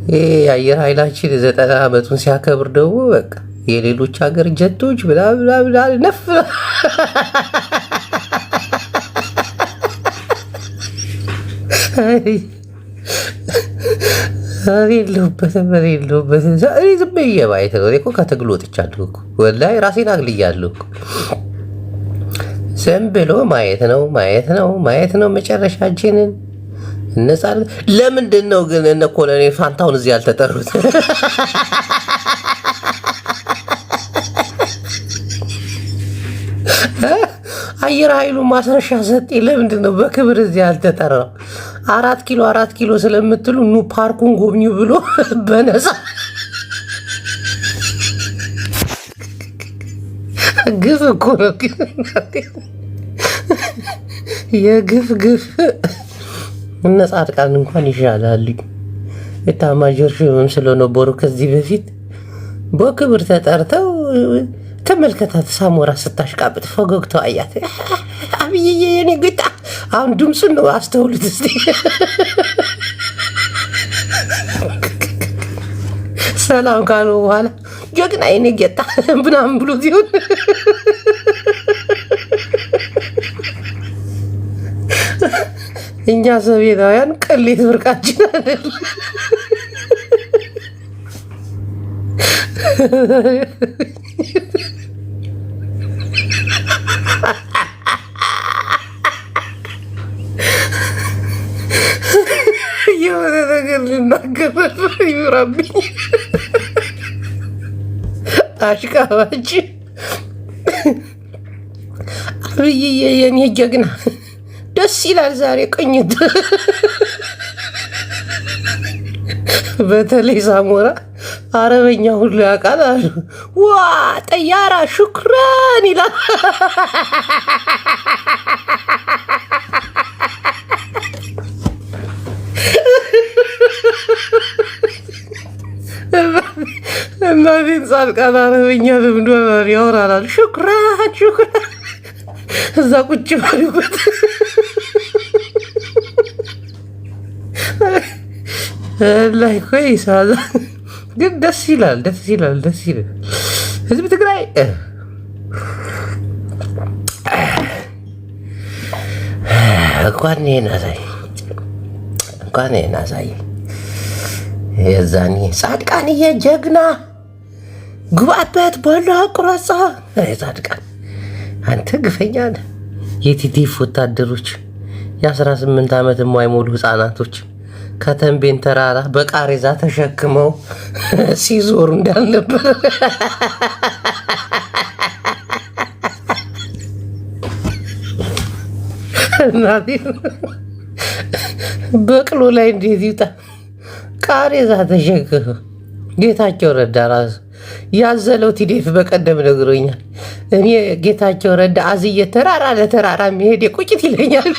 ይሄ የአየር ኃይላችን 90 ዓመቱን ሲያከብር ደግሞ በቃ የሌሎች ሀገር ጀቶች ብላ ነፍ የለሁበትም። ዝም ብዬ ማየት ነው እኮ። ከትግል ወጥቻለሁ እኮ ወላሂ ራሴን አግልያለሁ እኮ። ዝም ብሎ ማየት ነው መጨረሻችንን እነጻለን። ለምንድን ነው ግን እነ ኮሎኔል ፋንታውን እዚህ ያልተጠሩት? አየር ኃይሉ ማስረሻ ሰጤ ለምንድን ነው በክብር እዚህ ያልተጠራው? 4 ኪሎ ስለምትሉ ኑ ፓርኩን ጎብኙ ብሎ በነፃ ግፍ እኮ ነው። የግፍ እነ ጻድቃን እንኳን ይሻላሉ። ኤታማዦር ሹም ስለነበሩ ከዚህ በፊት በክብር ተጠርተው ተመልከታት። ሳሞራ ስታሽቃብጥ ፈገግታው አያት። አብይዬ የኔ ጌታ። አሁን ድምፁን ነው አስተውሉት እስቲ። ሰላም ካሉ በኋላ ጀግና የኔ ጌታ ምናምን ብሎ ሲሆን እኛ ሰቤናውያን ቅሌት ብርቃችን አይደል? የሆነ ነገር ልናገር ይብራብኝ። አሽቃባጭ አብይዬ የኔ ጀግና ደስ ይላል ዛሬ ቅኝት። በተለይ ሳሞራ አረበኛ ሁሉ ያውቃል አሉ። ዋ ጠያራ ሹክራን ይላል። እናቴን ጻድቃን አረበኛ ልምዶ ያወራናል። ሹክራን እዛ ቁጭ ባሉበት ላይ ኮይ ሳዛ ግን ደስ ይላል። ህዝብ ትግራይ እንኳን ይሄን አሳይ። የዛኔ ጻድቃንዬ ጀግና ግባበት በላ ቁረጻ። ጻድቃን አንተ ግፈኛ ነህ። የቲቲፍ ወታደሮች የ18 ዓመት የማይሞሉ ህፃናቶች ከተንቤን ተራራ በቃሬዛ ተሸክመው ሲዞሩ እንዳልነበር እናቴ በቅሎ ላይ እንዴት ይውጣ? ቃሬዛ ተሸክመው ጌታቸው ረዳ ራሱ ያዘለው ቲዴፍ በቀደም ነግሮኛል። እኔ ጌታቸው ረዳ አዝዬ ተራራ ለተራራ የሚሄድ ቁጭት ይለኛል።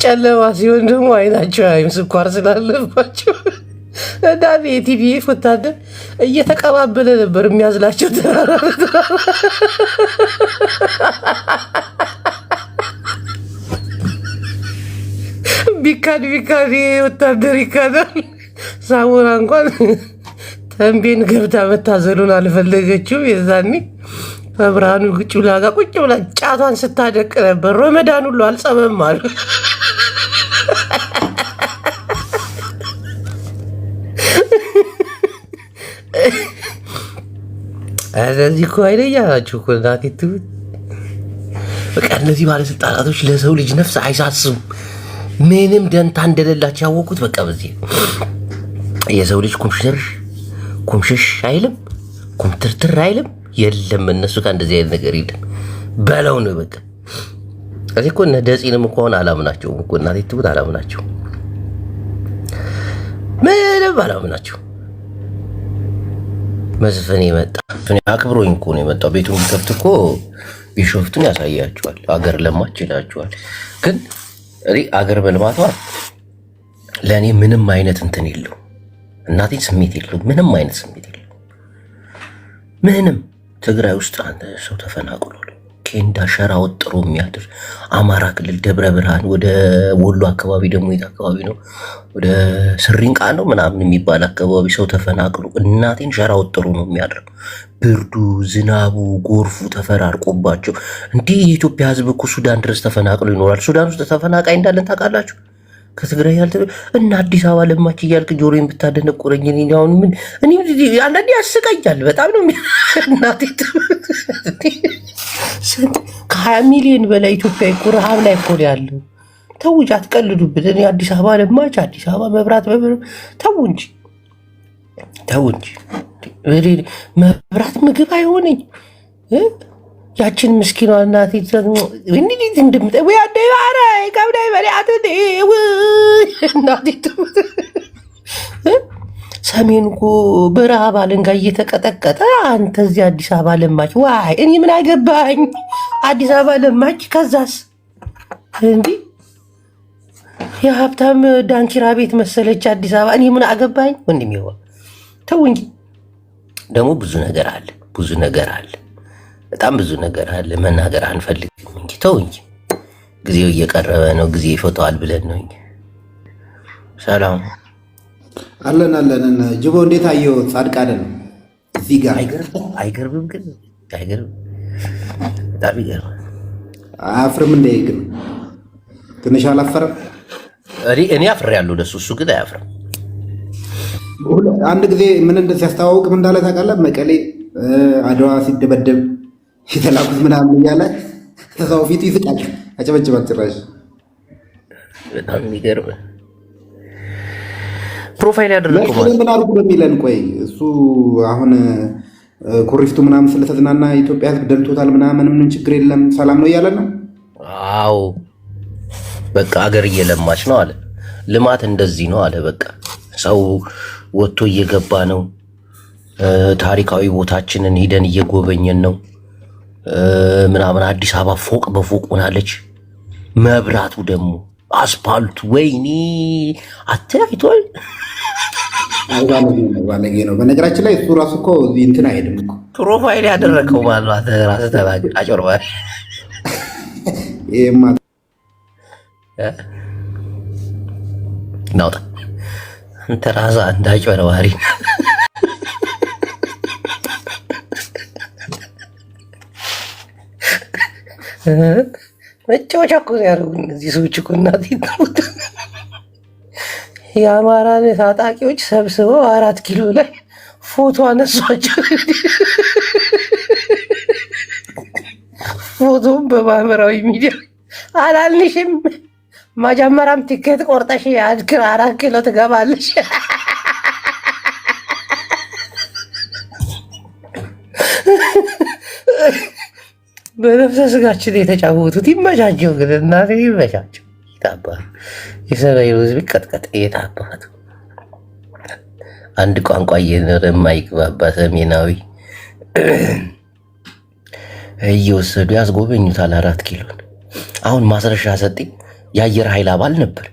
ጨለማ ሲሆን ደግሞ አይናቸው አይም ስኳር ስላለባቸው እና የቲዲኤፍ ወታደር እየተቀባበለ ነበር የሚያዝላቸው ተራራ ለተራራ። ቢካድ ወታደር ይካዳል። ሳሞራ እንኳን ተንቤን ገብታ መታዘሉን አልፈለገችው። የዛኔ ብርሃኑ ቁጭ ብላ ጋር ቁጭ ብላ ጫቷን ስታደቅ ነበር። ረመዳን ሁሉ አልጸመም አሉ። ስለዚህ እኮ አይለኛ ናቸው እኮ እናቴ ትሙት። በቃ እነዚህ ባለስልጣናቶች ለሰው ልጅ ነፍስ አይሳስቡም። ምንም ደንታ እንደሌላቸው ያወቁት በቃ በዚህ የሰው ልጅ ኩምሽሽ አይልም፣ ኩምትርትር አይልም። የለም እነሱ ጋር እንደዚህ አይነት ነገር የለም በለው ነው በቃ። እዚህ እኮ እነ ደፂንም እኮ አሁን አላምናቸውም እኮ እናቴ ትሙት፣ አላምናቸውም፣ ምንም አላምናቸው። መስፍን የመጣ አክብሮኝ እኮ ነው የመጣው። ቤቱን ቢከፍት እኮ ቢሾፍቱን ያሳያቸዋል። አገር ለማች ይላቸዋል። ግን አገር በልማቷ ለእኔ ምንም አይነት እንትን የለው እናቴ ስሜት የለው፣ ምንም አይነት ስሜት የለው። ምንም ትግራይ ውስጥ አንተ ሰው ተፈናቅሏል። ኬንዳ ሸራ ወጥሮ የሚያድር አማራ ክልል ደብረ ብርሃን፣ ወደ ወሎ አካባቢ ደግሞ የት አካባቢ ነው? ወደ ስሪንቃ ነው ምናምን የሚባል አካባቢ ሰው ተፈናቅሎ እናቴን ሸራ ወጥሮ ነው የሚያድረው። ብርዱ፣ ዝናቡ፣ ጎርፉ ተፈራርቆባቸው እንዲህ የኢትዮጵያ ሕዝብ እኮ ሱዳን ድረስ ተፈናቅሎ ይኖራል። ሱዳን ውስጥ ተፈናቃይ እንዳለን ታውቃላችሁ? ከትግራይ እና አዲስ አበባ ለማች እያልክ ጆሮዬን ብታደነቁረኝ አሁን ምን እኔ አንዳንዴ ያስቀኛል። በጣም ነው እናቴ ከ20 ሚሊዮን በላይ ኢትዮጵያ እኮ ረሃብ ላይ እኮ ያለው። ተው እንጂ አትቀልዱብን። እኔ አዲስ አበባ ለማች፣ አዲስ አበባ መብራት ተው እንጂ መብራት ምግብ አይሆነኝ። ያችን ምስኪኗ እናቴ እንዴት እንደምጠ ያደባረ ከብዳይ በሪያት እናቴ ሰሜን እኮ በረሃብ አለንጋ እየተቀጠቀጠ አንተ እዚህ አዲስ አበባ ለማች። ዋይ እኔ ምን አገባኝ? አዲስ አበባ ለማች። ከዛስ እንዲህ የሀብታም ዳንኪራ ቤት መሰለች አዲስ አበባ። እኔ ምን አገባኝ? ወንድም ይሆን ተው እንጂ። ደግሞ ብዙ ነገር አለ፣ ብዙ ነገር አለ፣ በጣም ብዙ ነገር አለ። መናገር አንፈልግም እንጂ ተው እንጂ። ጊዜው እየቀረበ ነው። ጊዜ ይፈተዋል ብለን ነው እንጂ። ሰላም አለን። ጅቦ እንዴት አየው? ጻድቃንን እዚህ ጋር አይገርምም? ግን አይገርምም? በጣም ይገርም። አያፍርም እንደ ግን ትንሽ አላፈረም? እኔ አፍሬያለሁ ለሱ፣ እሱ ግን አያፍርም። አንድ ጊዜ ምን ሲያስተዋውቅ ምን እንዳለ ታውቃለህ? መቀሌ አድዋ ሲደበደብ የተላኩት ምናምን እያለ ተዛው ፊቱ ይስቃል፣ አጨበጭባል። ጭራሽ በጣም የሚገርም ፕሮፋይል ያደረገው ማለት ምን አድርጉ በሚለን። ቆይ እሱ አሁን ኩሪፍቱ ምናምን ስለተዝናና ኢትዮጵያ ሕዝብ ደልቶታል ምናምን፣ ምንም ችግር የለም ሰላም ነው እያለን ነው። አዎ በቃ አገር እየለማች ነው አለ። ልማት እንደዚህ ነው አለ። በቃ ሰው ወጥቶ እየገባ ነው። ታሪካዊ ቦታችንን ሂደን እየጎበኘን ነው ምናምን። አዲስ አበባ ፎቅ በፎቅ ሆናለች። መብራቱ ደግሞ አስፓልቱ ወይኔ አትያይቷል። ባለጌ ነው። በነገራችን ላይ እሱ ራሱ እኮ እዚህ እንትን አይሄድም እኮ ፕሮፋይል ያደረከው ማለት ራስህ ተናገር። አጭበርባሪ ይሄማ ናውጣ አንተ ራስህ አንድ አጭበርባሪ። መጫወቻ እኮ ያደረጉን እነዚህ ሰዎች እኮ እናቴ ተሙት። የአማራን ታጣቂዎች ሰብስበው 4 ኪሎ ላይ ፎቶ አነሷቸው። ፎቶም በማህበራዊ ሚዲያ አላልንሽም? መጀመሪያም ቲኬት ቆርጠሽ 4 ኪሎ ትገባለሽ። በነፍሰ ስጋችን የተጫወቱት ይመቻቸው። ግን እናቴ ይመቻቸው። የታባ የሰማይ ህዝብ ቀጥቀጥ የታባቱ አንድ ቋንቋ እየኖረ የማይግባባ ሰሜናዊ እየወሰዱ ያስጎበኙታል 4 ኪሎን። አሁን ማስረሻ ሰጤ የአየር ኃይል አባል ነበር።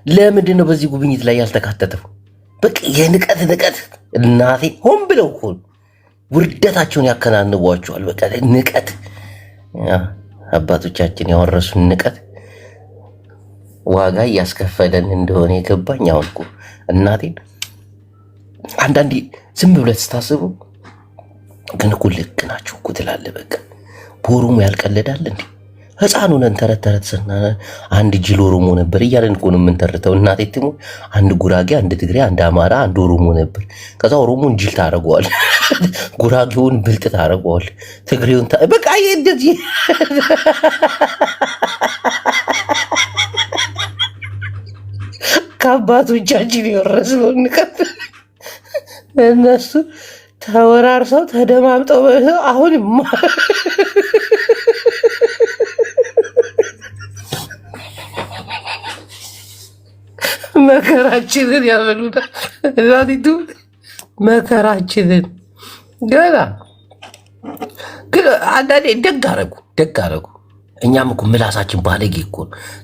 ለምንድን ነው በዚህ ጉብኝት ላይ ያልተካተተው? በቃ የንቀት እናቴ ሆን ብለው እኮ ውርደታቸውን ያከናንቧቸዋል። በቃ ንቀት፣ አባቶቻችን ያወረሱን ንቀት ዋጋ እያስከፈለን እንደሆነ የገባኝ አሁን እኮ እናቴን። አንዳንዴ ዝም ብለህ ስታስቡ ግን እኮ ልክ ናቸው እኮ ትላለህ በቃ በኦሮሞ ያልቀለዳል እንዴ? ህፃኑ ነን ተረት ስና አንድ ጅል ኦሮሞ ነበር እያለን እኮ ነው የምንተርተው። እናቴ ትሙ አንድ ጉራጌ፣ አንድ ትግሬ፣ አንድ አማራ፣ አንድ ኦሮሞ ነበር። ከዛ ኦሮሞን ጅል ታረገዋል፣ ጉራጌውን ብልጥ ታረገዋል፣ ትግሬውን በቃ እንደዚህ ከአባቶቻችን የወረስነው ንቀት እነሱ ተወራርሰው ተደማምጠው አሁን መከራችንን ያበሉናል። ዛቲቱ መከራችንን ገና ግን አንዳንዴ ደግ አረጉ። እኛም እኮ ምላሳችን ባለጌ እኮ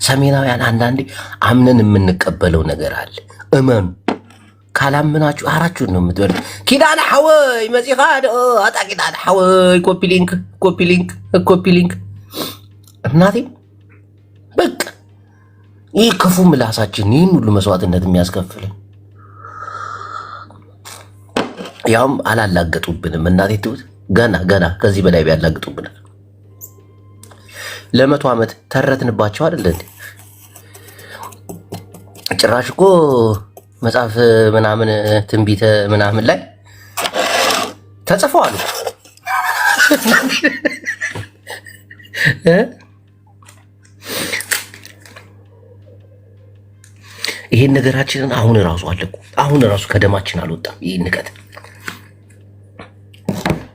ሰሜናውያን አንዳንዴ አምነን የምንቀበለው ነገር አለ። እመኑ። ካላምናችሁ አራችሁን ነው የምትበሉ። ኪዳነ ሐወይ መጽኻ አጣ ኪዳነ ሐወይ ኮፒ ሊንክ እናቴ በቃ ይህ ክፉ ምላሳችን ይህን ሁሉ መስዋዕትነት የሚያስከፍልን ያውም አላላገጡብንም። እናቴ ትውት ገና ከዚህ በላይ ቢያላግጡብናል። ለ100 ዓመት ተረትንባቸው አይደል እንዴ? ጭራሽ እኮ መጽሐፍ ምናምን ትንቢተ ምናምን ላይ ተጽፈዋል። ይሄን ነገራችንን አሁን ራሱ አለቁ። አሁን ራሱ ከደማችን አልወጣም ይሄን ንቀት።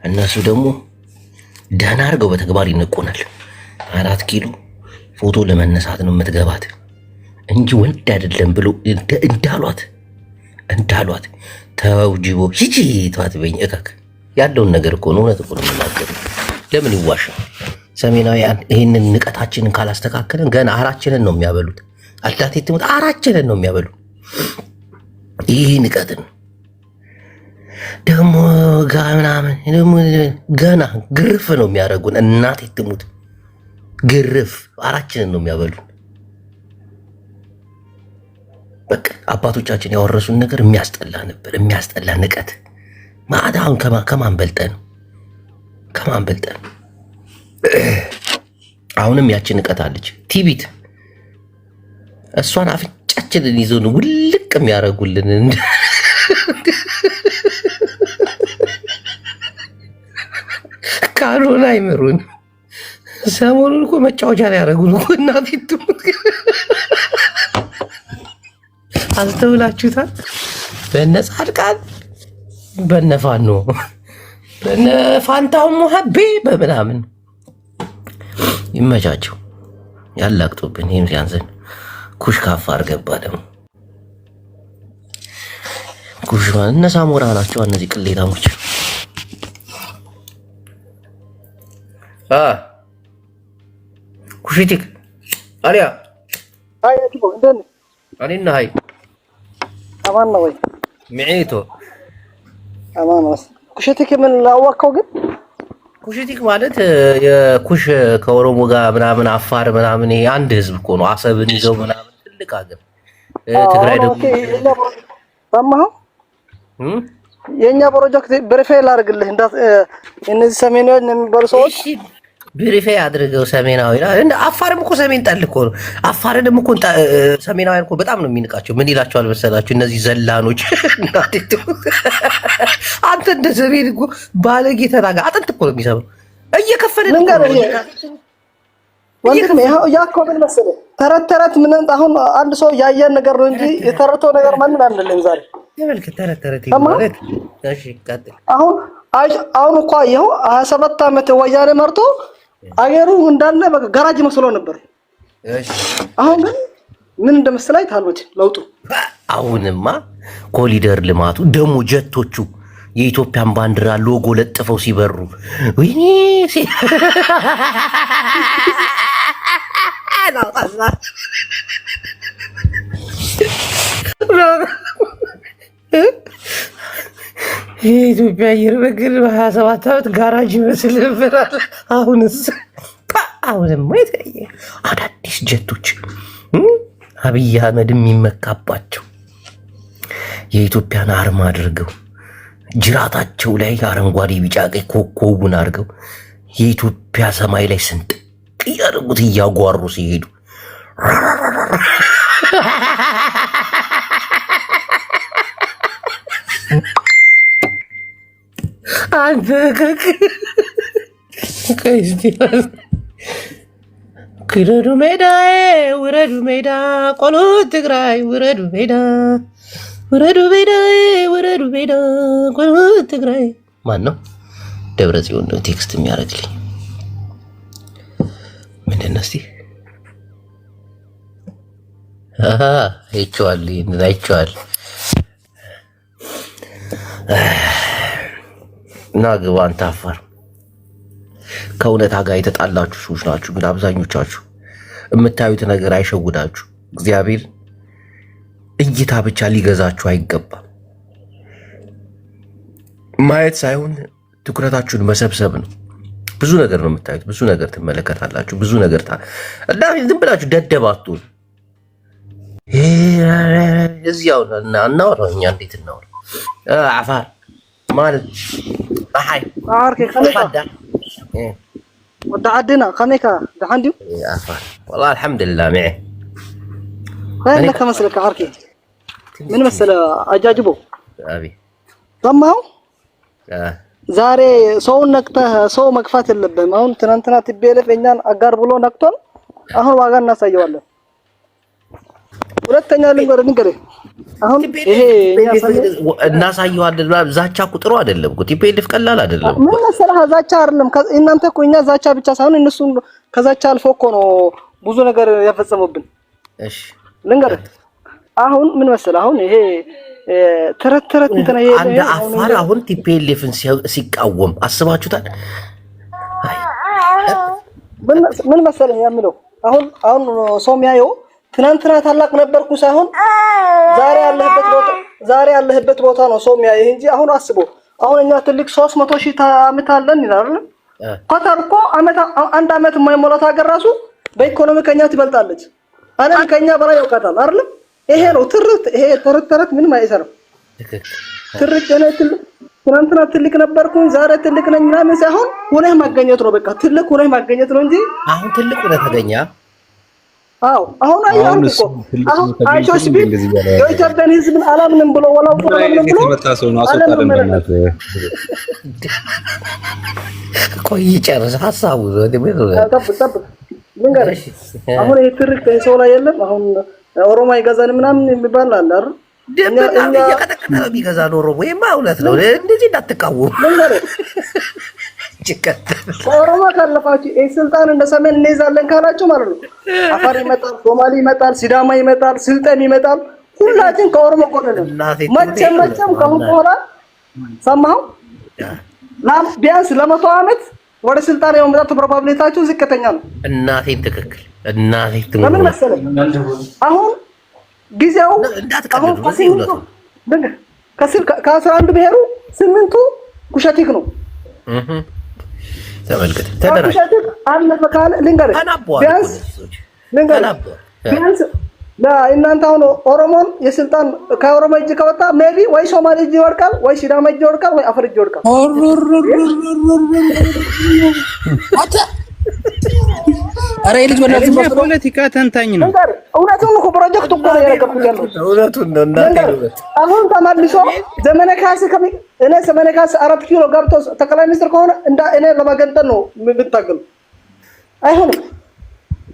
እነሱ ደግሞ ደህና አድርገው በተግባር ይንቁናል። 4 ኪሎ ፎቶ ለመነሳት ነው የምትገባት እንጂ ወንድ አይደለም ብሎ እንዳሏት ተውጅቦ ሂጂ ተዋትበኝ እከክ ያለውን ነገር እኮ ነው። እውነት እኮ ነው የምናገረው። ለምን ይዋሻል? ሰሜናውያን ይህንን ንቀታችንን ካላስተካከለን ገና አራችንን ነው የሚያበሉት። አዳቴ ትሙት አራችንን ነው የሚያበሉ። ይህ ንቀትን ደግሞ ምናምን ደግሞ ገና ግርፍ ነው የሚያደርጉን። እናቴ ትሙት ግርፍ አራችንን ነው የሚያበሉ። በቃ አባቶቻችን ያወረሱን ነገር የሚያስጠላ ነበር፣ የሚያስጠላ ንቀት ማለት። አሁን ከማን በልጠን? አሁንም ያችን ንቀት አለች፣ ቲቢት። እሷን አፍንጫችንን ይዞን ውልቅ የሚያደርጉልን ካልሆነ አይምሩን። ሰሞኑን እኮ መጫወቻ ላይ ያደረጉን እኮ እናቴ ትሙት። አስተውላችሁታል? በነ ጻድቃን በነ ፋኖ በነ ፋንታው ሙሀቤ በምናምን ይመቻቸው፣ ያላቅጡብን። ይህም ሲያንስን ኩሽ ካፋ አርገባ ደግሞ ኩሽ እነ ሳሞራ ናቸው እነዚህ ቅሌታሞች። ኩሽቲክ አሊያ አይ አዲቦ እንደነ አኒና ሃይ አማን ነው ወይ ሚዒቶ አማን ነው። ኩሽቲክ ምን ላዋቀው ግን ኩሽቲክ ማለት የኩሽ ከኦሮሞ ጋር ምናምን አፋር ምናምን አንድ ህዝብ እኮ ነው። አሰብን ይዘው ምናምን ትልቅ ሀገር። ትግራይ ደግሞ ሰማሁ። የኛ ፕሮጀክት ብሪፌይ ላድርግልህ እንዳ እነዚህ ሰሜናውያን የሚባሉ ሰዎች ብሪፌይ አድርገው ሰሜናዊ እንደ አፋርም እኮ ሰሜን ጠል እኮ ነው። አፋርንም እኮ ሰሜናውያን እኮ በጣም ነው የሚንቃቸው። ምን ይላቸዋል መሰላችሁ? እነዚህ ዘላኖች አንተ እንደ ሰሜን እኮ ባለጌ ተናጋ አጥንት እኮ ነው የሚሰማው። እየከፈልን ወንድም ያ እኮ ምን መሰለህ ተረት ምን አሁን አንድ ሰው ያየን ነገር ነው እንጂ የተረተው ነገር ማንን አንደለም። ዛሬ ተመልከት ተረት ማለት እሺ፣ ቀጥል። አሁን እኮ ይኸው 27 ዓመት ወያኔ መርቶ አገሩ እንዳለ በቃ ጋራጅ መስሎ ነበር። እሺ፣ አሁን ግን ምን እንደመሰለ አይታሉት ለውጡ። አሁንማ ኮሊደር ልማቱ ደግሞ ጀቶቹ የኢትዮጵያን ባንዲራ ሎጎ ለጥፈው ሲበሩ ወይኔ የኢትዮጵያ አየር መንገድ በ27 ዓመት ጋራጅ ይመስል ነበራል። አሁንም የተለየ አዳዲስ ጀቶች አብይ አህመድ የሚመካባቸው የኢትዮጵያን አርማ አድርገው ጅራታቸው ላይ አረንጓዴ ቢጫ ቀይ ኮከቡን አድርገው የኢትዮጵያ ሰማይ ላይ ስንጥቅ እያደረጉት እያጓሩ ሲሄዱ አንተ ክረዱ ሜዳ ውረዱ ሜዳ ቆሎ ትግራይ ውረዱ ሜዳ ውረዱ ሜዳ ውረዱ ሜዳ ቆሎ ትግራይ። ማን ነው? ደብረ ጽዮን ነው ቴክስት የሚያደርግልኝ። ምንድን ነው እስቲ? አይቼዋል እና ግባ አንተ አፋር። ከእውነታ ጋር የተጣላችሁ ሰዎች ናችሁ፣ ግን አብዛኞቻችሁ የምታዩት ነገር አይሸውዳችሁ። እግዚአብሔር እይታ ብቻ ሊገዛችሁ አይገባም። ማየት ሳይሆን ትኩረታችሁን መሰብሰብ ነው። ብዙ ነገር ነው የምታዩት፣ ብዙ ነገር ትመለከታላችሁ፣ ብዙ ነገር እና ዝም ብላችሁ ደደብ አትሁኑ። እዚያው እናወራው እኛ እንዴት እናወራ? አፋር ማለት አይ عارك خميكا ودعدنا خميكا دحنديو عفوا والله الحمد لله معي. وين لك مسلك عاركي من مسألة أجاجبه أبي طمعوا ዛሬ ሰው ነክተህ ሰው መግፋት የለብህም። አሁን ትናንትና ትቤለፍ እኛን አጋር ብሎ ነክቶን አሁን ዋጋ እናሳየዋለን። ሁለተኛ ልንገርህ አሁን ይሄ እናሳየዋለን። ዛቻ ቁጥሩ አይደለም እኮ ቲፔልፍ ቀላል አይደለም። ምን መሰለህ ዛቻ አይደለም። እናንተ እኮ እኛ ዛቻ ብቻ ሳይሆን እነሱ ከዛቻ አልፎ እኮ ነው ብዙ ነገር ያፈጸሙብን። እሺ ልንገርህ አሁን ምን መሰለህ አሁን ይሄ ተረት እንትና ይሄ አንድ አፋር አሁን ቲፔልፍን ሲቃወም አስባችሁታል? ምን መሰለህ ያምለው አሁን ሰው የሚያየው ትናንትና ታላቅ ነበርኩ ሳይሆን ዛሬ ያለህበት ቦታ ነው ሰው የሚያየህ እንጂ አሁን አስቦ አሁን እኛ ትልቅ 300,000 ዓመት አለን ይላል። ኳታር እኮ አንድ ዓመት የማይሞላት ሀገር ራሱ በኢኮኖሚ ከኛ ትበልጣለች። ዓለም ከኛ በላይ ያውቃታል አይደል? ይሄ ነው ትርት። ይሄ ተረት ምንም አይሰራም። ትርት ነው። ትናንትና ትልቅ ነበርኩኝ ዛሬ ትልቅ ነኝ ምናምን ሳይሆን ሆነህ ማገኘት ነው። በቃ ትልቅ ሆነህ ማገኘት ነው እንጂ አሁን ትልቅ ሆነህ ተገኘ። አዎ አሁን አሁን እኮ አሁን አይቶስ ቢል የኢትዮጵያን ሕዝብን አላምንም ብሎ ወላው ምንም ብሎ ተመጣጣው ነው አሰጣለምናት ቆይ ጨርስ ሐሳቡ ጠብቅ ልንገርህ አሁን ይሄ ትርክ ሰው ላይ የለም። አሁን ኦሮሞ ይገዛን ምናምን የሚባል አለ አይደል? እኛ እየቀጠቀጠ የሚገዛን ኦሮሞ ይማ እውነት ነው። እንደዚህ እንዳትቃወሙ ልንገርህ ኦሮሞ ካለፋችሁ ስልጣን እንደ ሰሜን እንይዛለን ካላችሁ ማለት ነው አፋር ይመጣል፣ ሶማሊ ይመጣል፣ ሲዳማ ይመጣል፣ ስልጠን ይመጣል። ሁላችን ከኦሮሞ ጎን ነን። መቼም ከአሁን በኋላ ሰማሁ ቢያንስ ለ100 ዓመት ወደ ስልጣን የመምጣት ፕሮባቢሊቲያችሁ ዝቅተኛ ነው። እናቴን ትክክል እናቴን ትክክል። ለምን መሰለህ አሁን ጊዜው አሁን ከ11 ብሔሩ 8ቱ ኩሸቲክ ነው። ተመልከት ተደራጅ አለፈ ካለ ልንገርህ ቢያንስ እናንተ አሁን ኦሮሞን የስልጣን ከኦሮሞ እጅ ከወጣ ሜቢ ወይ ሶማሌ እጅ ይወድቃል፣ ወይ ሲዳማ እጅ ይወድቃል፣ ወይ አፋር እጅ ይወድቃል። አረ ልጅ በእናትህ ፖለቲካ ተንታኝ ነው። እውነቱን እኮ ፕሮጀክት እኮ ነው ያለቀቁት ያለው እውነቱን ነው። እናቴ አሁን ተመልሶ ዘመነ ካሴ እኔ ዘመነ ካሴ 4 ኪሎ ገብቶ ጠቅላይ ሚኒስትር ከሆነ እኔ ለማገንጠል ነው የምታገሉ። አይሆንም።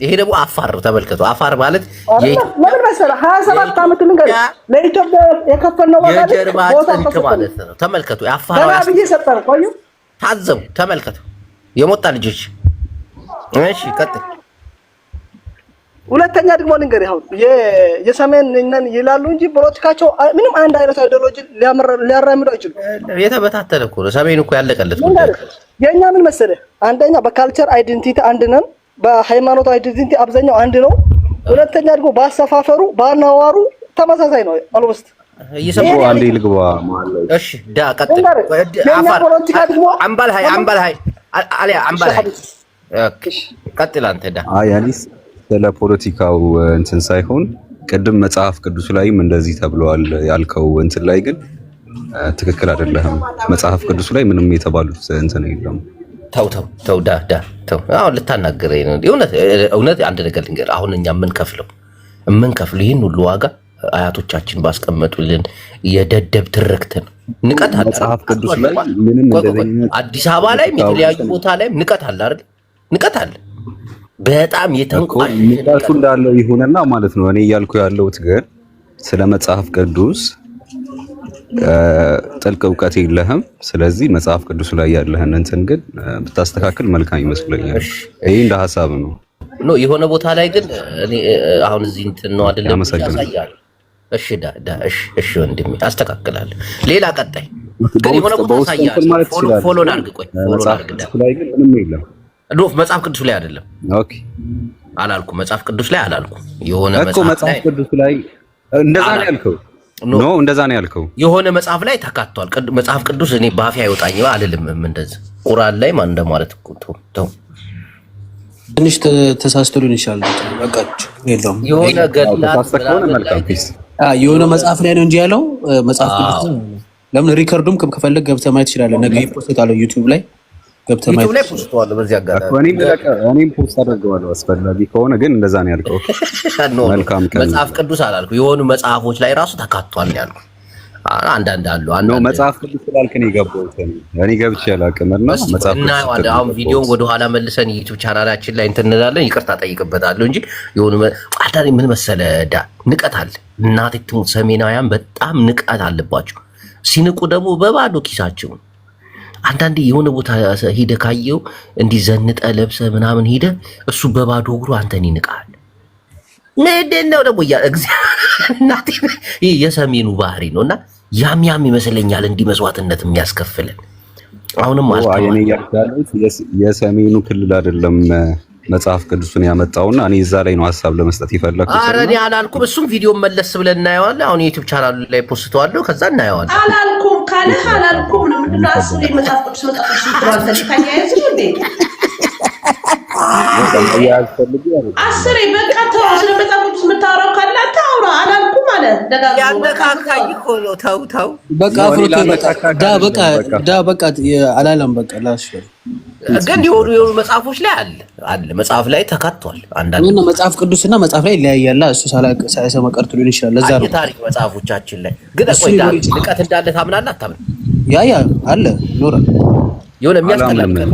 ይሄ ደግሞ አፋር ነው። ተመልከቱ አፋር ማለት ምን መሰለህ 27 ዓመት ልንገርህ ለኢትዮጵያ የከፈልነው ዋጋ ቦታ ማለት ነው። ተመልከቱ አፋር ያብይ ሰጠን ቆዩ ታዘቡ። ተመልከቱ የሞጣ ልጆች። እሺ ቀጥል። ሁለተኛ ደግሞ ልንገርህ አሁን የሰሜን ነን ይላሉ እንጂ ፖለቲካቸው ምንም አንድ አይነት አይዲዮሎጂ ሊያራምዱ አይችሉም። የተበታተነ እኮ ነው። ሰሜን እኮ ያለቀለት ነው። የኛ ምን መሰለህ አንደኛ በካልቸር አይደንቲቲ አንድ ነን፣ በሃይማኖት አይደንቲቲ አብዛኛው አንድ ነው። ሁለተኛ ደግሞ ባሰፋፈሩ ባናዋሩ ተመሳሳይ ነው። አልወስት እየሰማው አንዴ ልግባ ማለት ነው። እሺ ዳ ቀጥል። አፋር አምባል ሃይ አሊያ አምባል ሃይ ቀጥል አንተ ዳ አያሊስ ስለ ፖለቲካው እንትን ሳይሆን ቅድም መጽሐፍ ቅዱስ ላይም እንደዚህ ተብሏል ያልከው እንትን ላይ ግን ትክክል አይደለም። መጽሐፍ ቅዱስ ላይ ምንም የተባሉት እንትን የለም። ተው አሁን ልታናገረኝ ነው። እውነት አንድ ነገር ልንገርህ። አሁን እኛ የምንከፍለው ይህን ሁሉ ዋጋ አያቶቻችን ባስቀመጡልን የደደብ ትርክት ነው። ንቀት አለ መጽሐፍ ቅዱስ ላይ ምንም እንደዚህ አዲስ አበባ ላይ የተለያዩ ቦታ ላይ ንቀት አለ አይደል? ንቀት አለ በጣም የተንቋል። ንቀቱ እንዳለው ይሁንና ማለት ነው። እኔ እያልኩ ያለሁት ግን ስለ መጽሐፍ ቅዱስ ጥልቅ እውቀት የለህም። ስለዚህ መጽሐፍ ቅዱስ ላይ ያለህን እንትን ግን ብታስተካክል መልካም ይመስለኛል። ይሄ እንደ ሐሳብ ነው። የሆነ ቦታ ላይ ግን እኔ አሁን እዚህ እንትን ነው አይደለም ያሳያል። እሺ ወንድሜ አስተካክላለሁ። ሌላ ቀጣይ ግን የሆነ ቦታ ያሳያል። ፎሎ ላድርግ። ቆይ ፎሎ ላድርግ። ላይ ግን ምንም የለም። መጽሐፍ ቅዱስ ላይ አይደለም። ኦኬ አላልኩም። መጽሐፍ ቅዱስ ላይ አላልኩም። የሆነ መጽሐፍ ቅዱስ ላይ እንደዛ ነው ያልከው? ኖ እንደዛ ነው ያልከው። የሆነ መጽሐፍ ላይ ተካቷል። መጽሐፍ ቅዱስ እኔ ባፊ አይወጣኝ አልልም። እንደዚህ ቁርአን ላይ ማን እንደማለት እኮ ተው ትንሽ ተሳስቶ ሊሆን ይችላል። በቃ የለውም። የሆነ ገድላት የሆነ መጽሐፍ ላይ ነው እንጂ ያለው መጽሐፍ ቅዱስ ለምን ሪከርዱም ከፈለግ ገብተህ ማየት ትችላለህ። ነገ ፖስት አለው ዩቲዩብ ላይ ገብተህ ማየት ላይ ፖስት አለው። በዚህ አጋጣሚ እኔም ፖስት አደርገዋለሁ አስፈላጊ ከሆነ ግን እንደዛ ነው ያልከው። መልካም ቀን። መጽሐፍ ቅዱስ አላልኩ። የሆኑ መጽሐፎች ላይ ራሱ ተካቷል ያልኩ። አንዳንድ አሉ መጽሐፍ ቅዱስ ስላልክ ነው የገባሁት። እኔ ገብቼ አላውቅምና መጽሐፍ ቅዱስ አሁን ቪዲዮን ወደኋላ መልሰን ዩቲዩብ ቻናላችን ላይ እንትን እንላለን። ይቅርታ ጠይቅበታለሁ እንጂ የሆኑ አዳሪ ምን መሰለ ንቀት አለ። እናቴ ሰሜናውያን በጣም ንቀት አለባቸው። ሲንቁ ደግሞ በባዶ ኪሳቸው። አንዳንዴ የሆነ ቦታ ሄደ ካየው እንዲህ ዘንጠ ለብሰ ምናምን ሄደ እሱ በባዶ እግሩ አንተን ይንቃል። ምንድነው ደግሞ እናቴ የሰሜኑ ባህሪ ነውና ያም ይመስለኛል እንዲህ መስዋዕትነት የሚያስከፍለን። አሁንም የሰሜኑ ክልል አይደለም መጽሐፍ ቅዱስን ያመጣውና እኔ እዛ ላይ ነው ሐሳብ ለመስጠት ይፈልጋል። ኧረ እኔ አላልኩም። እሱም ቪዲዮ መለስ ብለን እናየዋለን። አሁን የዩቲዩብ ቻናሉ ላይ ፖስተዋለሁ። ከዛ እናየዋለን። አላልኩም ካለህ አላልኩም ነው። ምንድነው አስሬ መጽሐፍ ቅዱስ ትራንስሌት ካያይዝ እንዴ? አስሬ በቃ ተው። ስለ መጽሐፍ ቅዱስ የምታወራው ካለ አታውራ። አላልኩም ማለት ያነካካኝ እኮ ነው። ተው በቃ አፍሮቶ በቃ አላለም። በቃ ላስፈል ግን የሆኑ መጽሐፎች ላይ አለ መጽሐፍ ላይ ተካቷል። አንዳንድ መጽሐፍ ቅዱስና መጽሐፍ ላይ ይለያያል። እሱ ሳይሰማ ቀርቶ ሊሆን ይችላል። ለዛ ነው ታሪክ መጽሐፎቻችን ላይ ግን ቆይ ንቀት እንዳለ ታምናለህ አታምንም? ያ አለ ኖራል። የሆነ የሚያስቀላቅል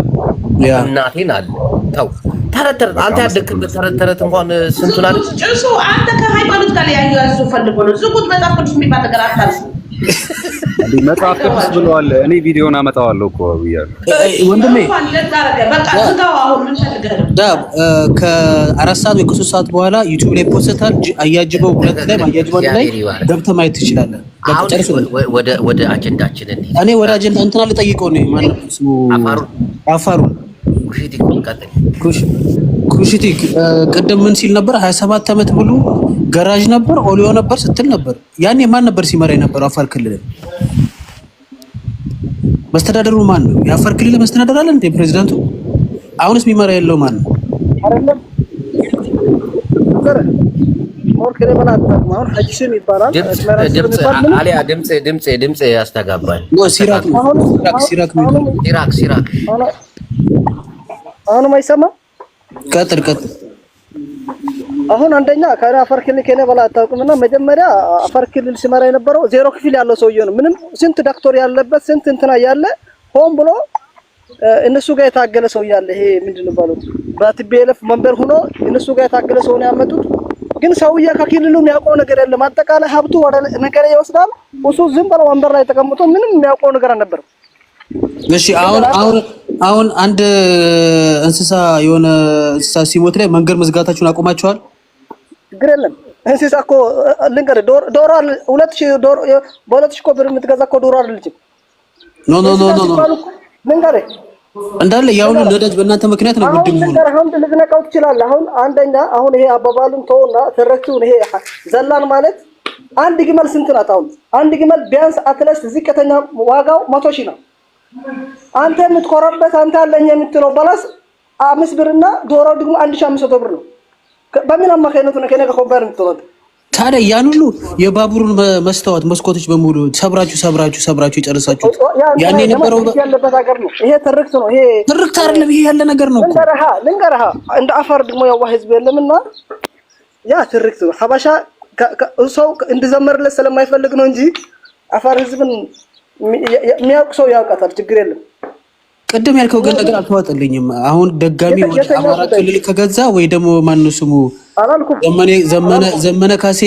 እናቴን አለ። ተው ተረት አንተ ያደግበት ተረት እንኳን ስንቱን አለ ጭሱ አንተ ከሃይማኖት ጋር ያያያዙ ፈልጎ ነው። ዝጉት መጽሐፍ ቅዱስ የሚባል ነገር አታልፉ። መጽሐፍ ቅዱስ ብለዋል። እኔ ቪዲዮን አመጣዋለሁ እኮ ብያለሁ ወንድሜ። በቃ ዝጋው። አሁን ምን ፈልገህ ነው? ከ4 ሰዓት ወይ ከ3 ሰዓት በኋላ ዩቲዩብ ላይ ፖስታል። አያጅበው ሁለት ላይ አያጅበው ላይ ገብተህ ማየት ትችላለህ። ወደ አጀንዳችን እኔ ወደ አጀንዳ እንትና ልጠይቀው ነው። ማን ነው ስሙ? አፋሩን ኩሽቲክ ቅድም ምን ሲል ነበር? 27 ዓመት ሙሉ ገራዥ ነበር፣ ኦሊዮ ነበር ስትል ነበር። ያኔ ማን ነበር ሲመራ የነበረው አፋር ክልል? መስተዳደሩ ማን ነው? የአፋር ክልል መስተዳደር አለ እንዴ? ፕሬዝዳንቱ? አሁንስ የሚመራ ያለው ማን ነው? አይደለም ድምፅ ያስተጋባል። ሲራክ አሁንም አይሰማም። ቀጥል። አሁን አንደኛ ከአፋር ክልል ከኔ በላይ አታውቅምና መጀመሪያ አፋር ክልል ሲመራ የነበረው 0 ክፍል ያለው ሰውዬ ነው። ምንም ስንት ዶክተር ያለበት ስንት እንትና ያለ ሆን ብሎ እነሱ ጋር የታገለ ሰው ያለ። ይሄ ምንድነው ባሉት በቲፒኤልኤፍ መንበር ሆኖ እነሱ ጋር የታገለ ሰው ነው ያመጡት። ግን ሰውዬ ከክልሉ የሚያውቀው ነገር የለም። አጠቃላይ ሀብቱ ወደ ነገር ይወስዳል። እሱ ዝም ብሎ ወንበር ላይ ተቀምጦ ምንም የሚያውቀው ነገር አልነበረም። እሺ አሁን አንድ እንስሳ የሆነ እንስሳ ሲሞት ላይ መንገድ መዝጋታችሁን አቆማችኋል? ችግር የለም። እንስሳ እኮ ልንገር ዶሮ 2000 ዶሮ በ2000 እኮ ብር የምትገዛ እኮ ዶሮ አይደለችም። ኖ ልንገር እንዳለ ያውኑ ነዳጅ በእናንተ ምክንያት ነው ጉድ ነው። አሁን ልትነቃው ትችላለህ። አንደኛ ይሄ አባባሉን ተውና ተረክቱን ይሄ ዘላን ማለት አንድ ግመል ስንት ናት? አሁን አንድ ግመል ቢያንስ አትለስ ዝቅተኛ ዋጋው 100 ሺህ ነው። አንተ የምትኮራበት አንተ አለኝ የምትለው ባላስ 5 ብርና ዶሮው ደግሞ 1500 ብር ነው። በምን አማካይነቱ ነው ከነገ ኮምፓር የምትሆነው? ታዲያ ያን ሁሉ የባቡሩን መስታወት መስኮቶች በሙሉ ሰብራችሁ ይጨርሳችሁ ያን የነበረው ያለበት ሀገር ነው። ይሄ ትርክት ነው። ይሄ ትርክት አይደለም፣ ይሄ ያለ ነገር ነው እኮ። ልንገርህ እንደ አፋር ደግሞ ያዋ ህዝብ የለምና ያ ትርክት ነው። ሀበሻ ሰው እንዲዘመርለት ስለማይፈልግ ነው እንጂ አፋር ህዝብን የሚያውቅ ሰው ያውቃታል። ችግር የለም። ቅድም ያልከው ግን ነገር አልተዋጠልኝም። አሁን ደጋሚ ወደ አማራ ክልል ከገዛ ወይ ደግሞ ማን ስሙ ዘመነ ካሴ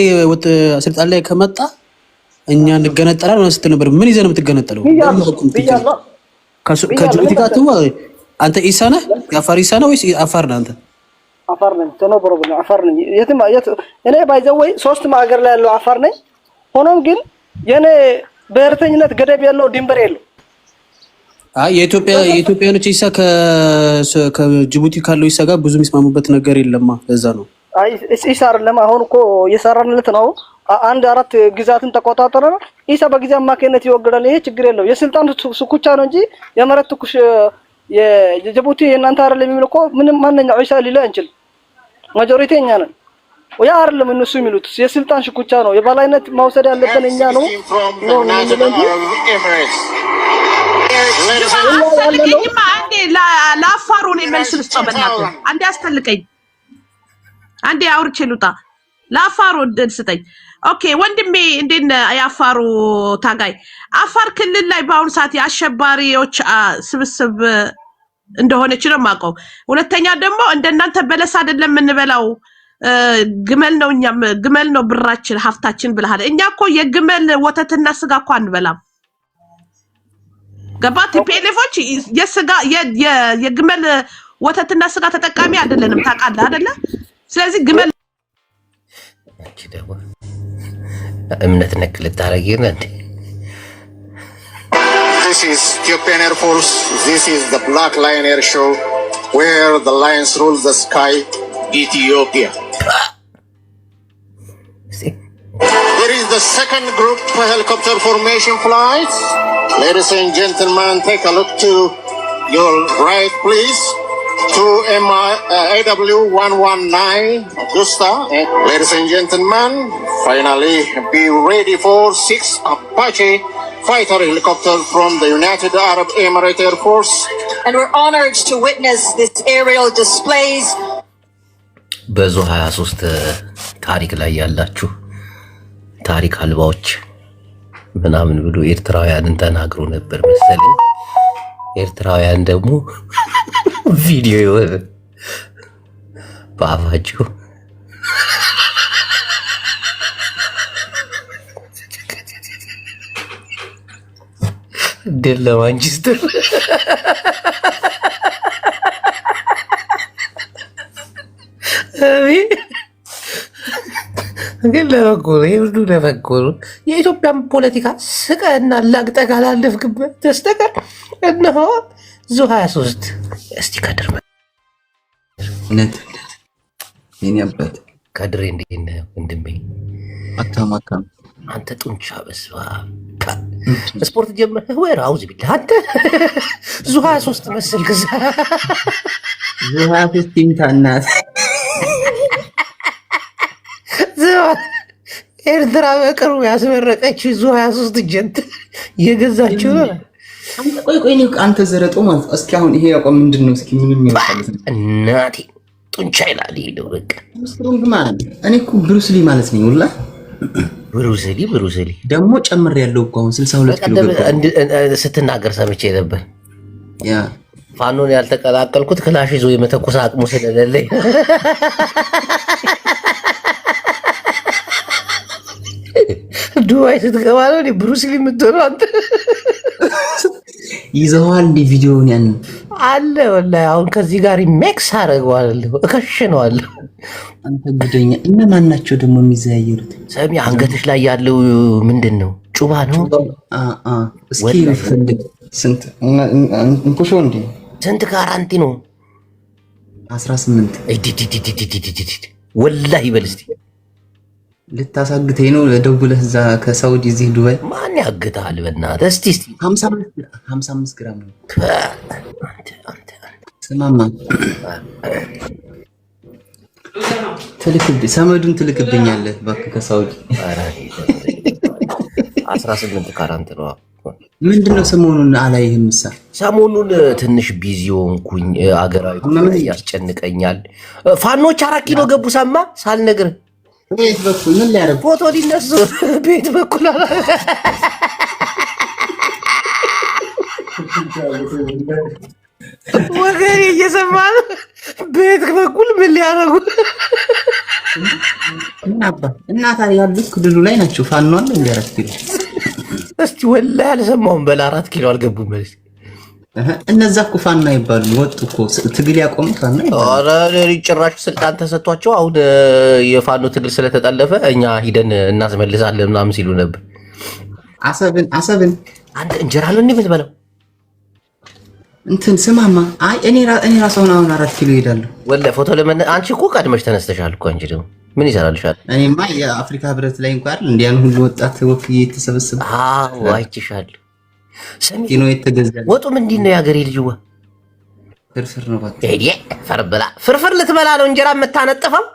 ስልጣን ላይ ከመጣ እኛ እንገነጠላለን ነው ስትል ነበር። ምን ይዘህ ነው የምትገነጠለው? ከጅቡቲ ጋር ትዋ አንተ ኢሳ ነህ? የአፋር ኢሳ ነህ ወይስ አፋር ነህ አንተ? አፋር ነኝ። ተነብሮ ነው አፋር ነኝ። እኔ ባይዘወይ 3 ሀገር ላይ ያለው አፋር ነኝ። ሆኖም ግን የኔ ብሔርተኝነት ገደብ ያለው ድንበር የለው። የኢትዮጵያኖች ኢሳ ከጅቡቲ ካለው ኢሳ ጋር ብዙ የሚስማሙበት ነገር የለማ። ለዛ ነው ኢሳ አይደለም አሁን እኮ እየሰራንለት ነው። 4 ግዛትን ተቆጣጠረ። ኢሳ በጊዜ አማካይነት ይወገዳል። ይሄ ችግር የለው። የስልጣን ስኩቻ ነው እንጂ የመሬት ትኩሽ የጅቡቲ የእናንተ አይደለም የሚል እኮ ምንም ማንኛው ኢሳ ሊለ አንችል። ማጆሪቲ እኛ ነን። ወያ አይደለም እነሱ የሚሉት የስልጣን ሽኩቻ ነው። የበላይነት መውሰድ ያለብን እኛ ነው አንዴ ለአፋሩ ነው መልስ ልስጠው። በእናትህ አንዴ አስፈልቀኝ። አንዴ አውርቼ ልውጣ። ለአፋሩ እድል ስጠኝ። ኦኬ ወንድሜ፣ እንዴት ነህ? የአፋሩ ታጋይ አፋር ክልል ላይ በአሁኑ ሰዓት የአሸባሪዎች ስብስብ እንደሆነች ነው የማውቀው። ሁለተኛ ደግሞ እንደናንተ በለስ አይደለም የምንበላው ግመል ነው። እኛም ግመል ነው ብራችን ሀብታችን ብለሃል። እኛ እኮ የግመል ወተትና ስጋ እኮ አንበላም። ገባት? ፒኤልኤፎች የስጋ የግመል ወተትና ስጋ ተጠቃሚ አይደለንም። ታውቃለህ አይደለ? ስለዚህ ግመል እምነት ነክ ልታረጊ ነው እንዴ? This is Ethiopian Air Force. This is the Black Lion Air Show, where the lions rule the sky, Ethiopia. There is the second group helicopter formation flight. Ladies and gentlemen, take a look to your right, please. To AW119 Augusta. Ladies and gentlemen, finally be ready for 6 Apache fighter helicopter from the United Arab Emirates Air Force. And we're honored to witness this aerial displays. በዙ 23 ታሪክ ላይ ያላችሁ ታሪክ አልባዎች ምናምን ብሎ ኤርትራውያንን ተናግሮ ነበር መሰለኝ። ኤርትራውያን ደግሞ ቪዲዮ በአፋቸው ድል ለማንቸስተር ግን ለበጎ ነው። ይህ ሁሉ ለበጎ ነው። የኢትዮጵያን ፖለቲካ ስቀህና ላግጠህ ካላለፍክበት በስተቀር እነሆ ዙ 23 እስቲ ከድር እውነት የኔ አባት ከድሬ እንዴት ነህ ወንድሜ? አታማካም አንተ ጡንቻ በስባ ስፖርት ጀምረህ ወይ አውዝ ቢል አንተ ዙ 23 መሰልክ። ዙ 23 ይምታናት ኤርትራ በቅርቡ ያስመረቀችው ዙ 23 ጀንት የገዛችው ነው። ቆይ አንተ ዘረጦ ማለት እስኪ አሁን ይሄ ያቆም ምንድነው? እስኪ ምንም ይወጣለት እናቴ ጡንቻ ይላል ይሄ በቃ ስትሮንግ ማን። እኔ እኮ ብሩስ ሊ ማለት ነኝ ወላ ብሩስ ሊ ደግሞ ጨምር ያለው እኮ አሁን 62 ኪሎ ስትናገር ሰምቼ ነበር። ያ ፋኖን ያልተቀላቀልኩት ክላሽ ይዞ የመተኮስ አቅሙ ስለሌለኝ ዱባይ ስትገባ ነው ብሩስ ሊ የምትሆነው አንተ። ይዘዋል እንዲ ቪዲዮውን ያን አለ ወላሂ። አሁን ከዚህ ጋር ሪሜክስ አደርገዋለሁ፣ እከሽነዋለሁ። አንተ ጉደኛ። እነማን ናቸው ደግሞ የሚዘያየሩት? ሰሚ አንገትሽ ላይ ያለው ምንድን ነው? ጩባ ነው። እስኪ ፈልግ። ስንት እንኩሾ እንዴ? ስንት ጋራንቲ ነው? 18 ወላሂ በል እስቲ። ልታሳግተኝ ነው? ለደውለህ እዛ ከሳውዲ እዚህ ዱባይ ማን ያግታል? በእናትህ እስቲ 55 ግራም ነው። ስማማ ሰመዱን ትልክብኛለህ እባክህ ከሳውዲ 18 ካራንት ነው። ምንድነው ሰሞኑን አላየህም? ሰሞኑን ትንሽ ቢዚ ሆንኩኝ። አገራዊ ያስጨንቀኛል። ፋኖች 4 ኪሎ ገቡ። ሰማ ሳልነግርህ ቤት በኩል ምን ሊያደርጉ ፎቶ ሊነሱ ቤት በኩል ወገኔ እየሰማ ነው። ቤት በኩል ምን ሊያደርጉ እና ታዲያ ያሉት ክልሉ ላይ ናቸው። ፋኖ አለ እንደ 4 ኪሎ እስቲ ወላሂ አልሰማሁም። በል 4 ኪሎ አልገቡም ማለት እነዛ እኮ ፋኖ አይባሉ ወጡ እኮ ትግል ያቆሙ ፋኖ ኧረ ጭራሽ ስልጣን ተሰጥቷቸው አሁን የፋኖ ትግል ስለተጠለፈ እኛ ሂደን እናስመልሳለን ምናምን ሲሉ ነበር። አሰብን አንተ እንጀራ ነው እንደምትበላው እንትን ስማማ። አይ እኔ ራሱ አሁን 4 ኪሎ እሄዳለሁ ወላሂ ፎቶ ለምን አንቺ እኮ ቀድመሽ ተነስተሻል እኮ አንቺ ደግሞ ምን ይሰራልሻል? እኔማ የአፍሪካ ህብረት ላይ እንኳን እንዲያን ሁሉ ወጣት ወክዬ የተሰበሰበ አይችሻለሁ። ሰሚ ነው የተገዛ ወጡ ምንድን ነው? ያገሬ ልጅዋ ፍርፍር ነው ባክ ፈርበላ ፍርፍር ልትበላ ነው እንጀራ የምታነጥፈው?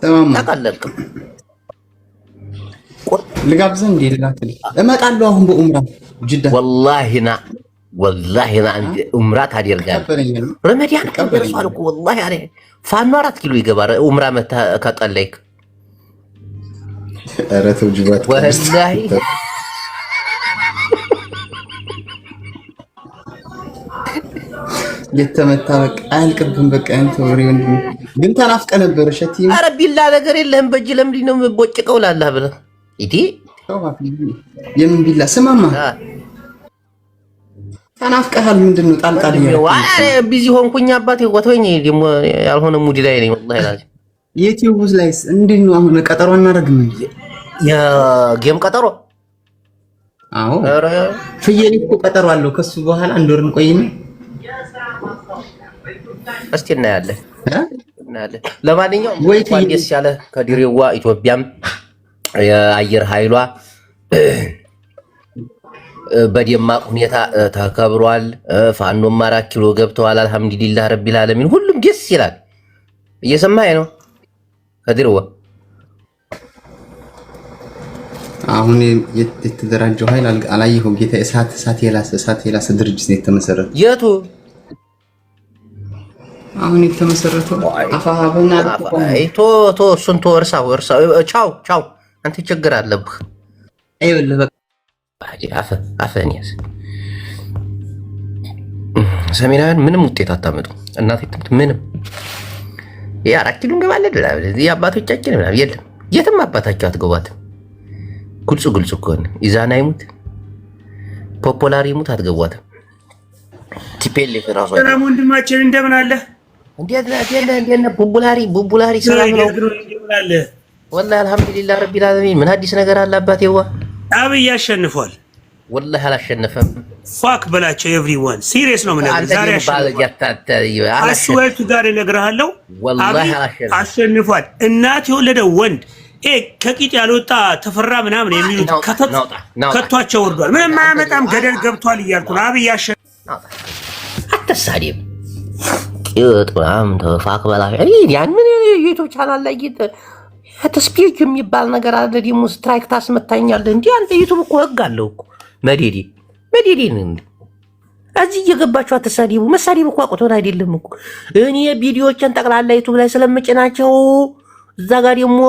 ተማማ ተቀለልክ ልጋብዘህ እንዴ? ልጋብዘህ እመጣለሁ አሁን በኡምራ ጅዳ ወላሂ ና ኡምራ ታደርጋለህ። ረመዳን ደርሷል እኮ ወላሂ አለ ፋኖ 4 ኪሎ ይገባል። ኡምራ መታ ከጠለይክ ኧረ ተው ጅባት ወላሂ የተመታ በቃ አያልቅብን። በቃ አንተ ወሬ ወንድም ግን ተናፍቀ ነበር። እሸት ኧረ ቢላ ነገር የለህም በእጅ ለምንድን ነው የምቦጭቀው? ላላህ ብለህ ኢዲ የምን ቢላ ስማማ ተናፍቀሃል። ምንድን ነው ጣልጣል ቢዚ ሆንኩኝ አባቴ። ወተወኝ ደግሞ ያልሆነ ሙዲ ላይ ነኝ ወላሂ ላዚ ዩቲዩብ ላይስ እንዴት ነው አሁን? ቀጠሮ እናደርግም እንዴ? የጌም ቀጠሮ? አዎ ፍየል እኮ ቀጠሮ አለው። ከሱ በኋላ አንድ ወር እንቆይና እስቲ እናያለን። ለማንኛውም እንኳን ደስ ያለ ከድሬዋ ኢትዮጵያም የአየር ኃይሏ በደማቅ ሁኔታ ተከብሯል። ፋኖም 4 ኪሎ ገብተዋል። አልሐምዱሊላህ ረቢል ዓለሚን ሁሉም ደስ ይላል። እየሰማኸኝ ነው? ከድሬዋ አሁን የተደራጀው ኃይል አላየኸውም? ጌታ እሳት የላሰ ድርጅት ነው የተመሰረተው። የቱ አሁን የተመሰረተው አፋሃብና ቶ እሱን ቶ እርሳው። ቻው አንተ ችግር አለብህ። አይወለ በቃ አፈኒያስ ሰሜናውያን ምንም ውጤት አታመጡ። እናቴ ምንም 4 ኪሎ እንገባለን እዚህ አባቶቻችን ምናምን የለም። የትም አባታቸው አትገቧትም። ግልጽ እኮ ነው። ኢዛና ይሙት ፖፖላር ይሙት አትገቧትም። ቲፔሌፍ ራሱ ሰላም ወንድማችን እንደምን አለ? እንዴት ነህ? ቡቡላሪ ሰላም ነው ወላሂ አልሐምዱሊላህ ረቢል ዓለሚን። ምን አዲስ ነገር አለ አባቴዋ? አብይ አሸንፏል። ወላሂ አላሸነፈም። ፋክ በላቸው ኤቭሪዋን ሲሪየስ ነው። ምን ዛሬ አስወልቱ ጋር እነግርሃለሁ። ወላሂ አሸንፏል። እናት የወለደው ወንድ ከቂጥ ያልወጣ ተፈራ ምናምን የሚሉት ከቷቸው ወርዷል። ምንም አያመጣም ገደል ገብቷል እያልኩ ነው። አብይ አሸንፏል። አትሳደብ ቂጥ ምናምን ተፋክ በላቸው። ያን ምን ዩቲዩብ ቻናል ላይ ስፒች የሚባል ነገር አለ። ደግሞ ስትራይክ ታስመታኛለህ እንዴ? አንተ ዩቲዩብ እኮ ህግ አለው እኮ መዴዴ እንዴ! እዚህ እየገባችሁ አትሳደቡ። መሳደብ እኮ አቅቶን አይደለም እኮ እኔ ቪዲዮዎችን ጠቅላላ ዩቲዩብ ላይ ስለምጭናቸው እዛ ጋር ደግሞ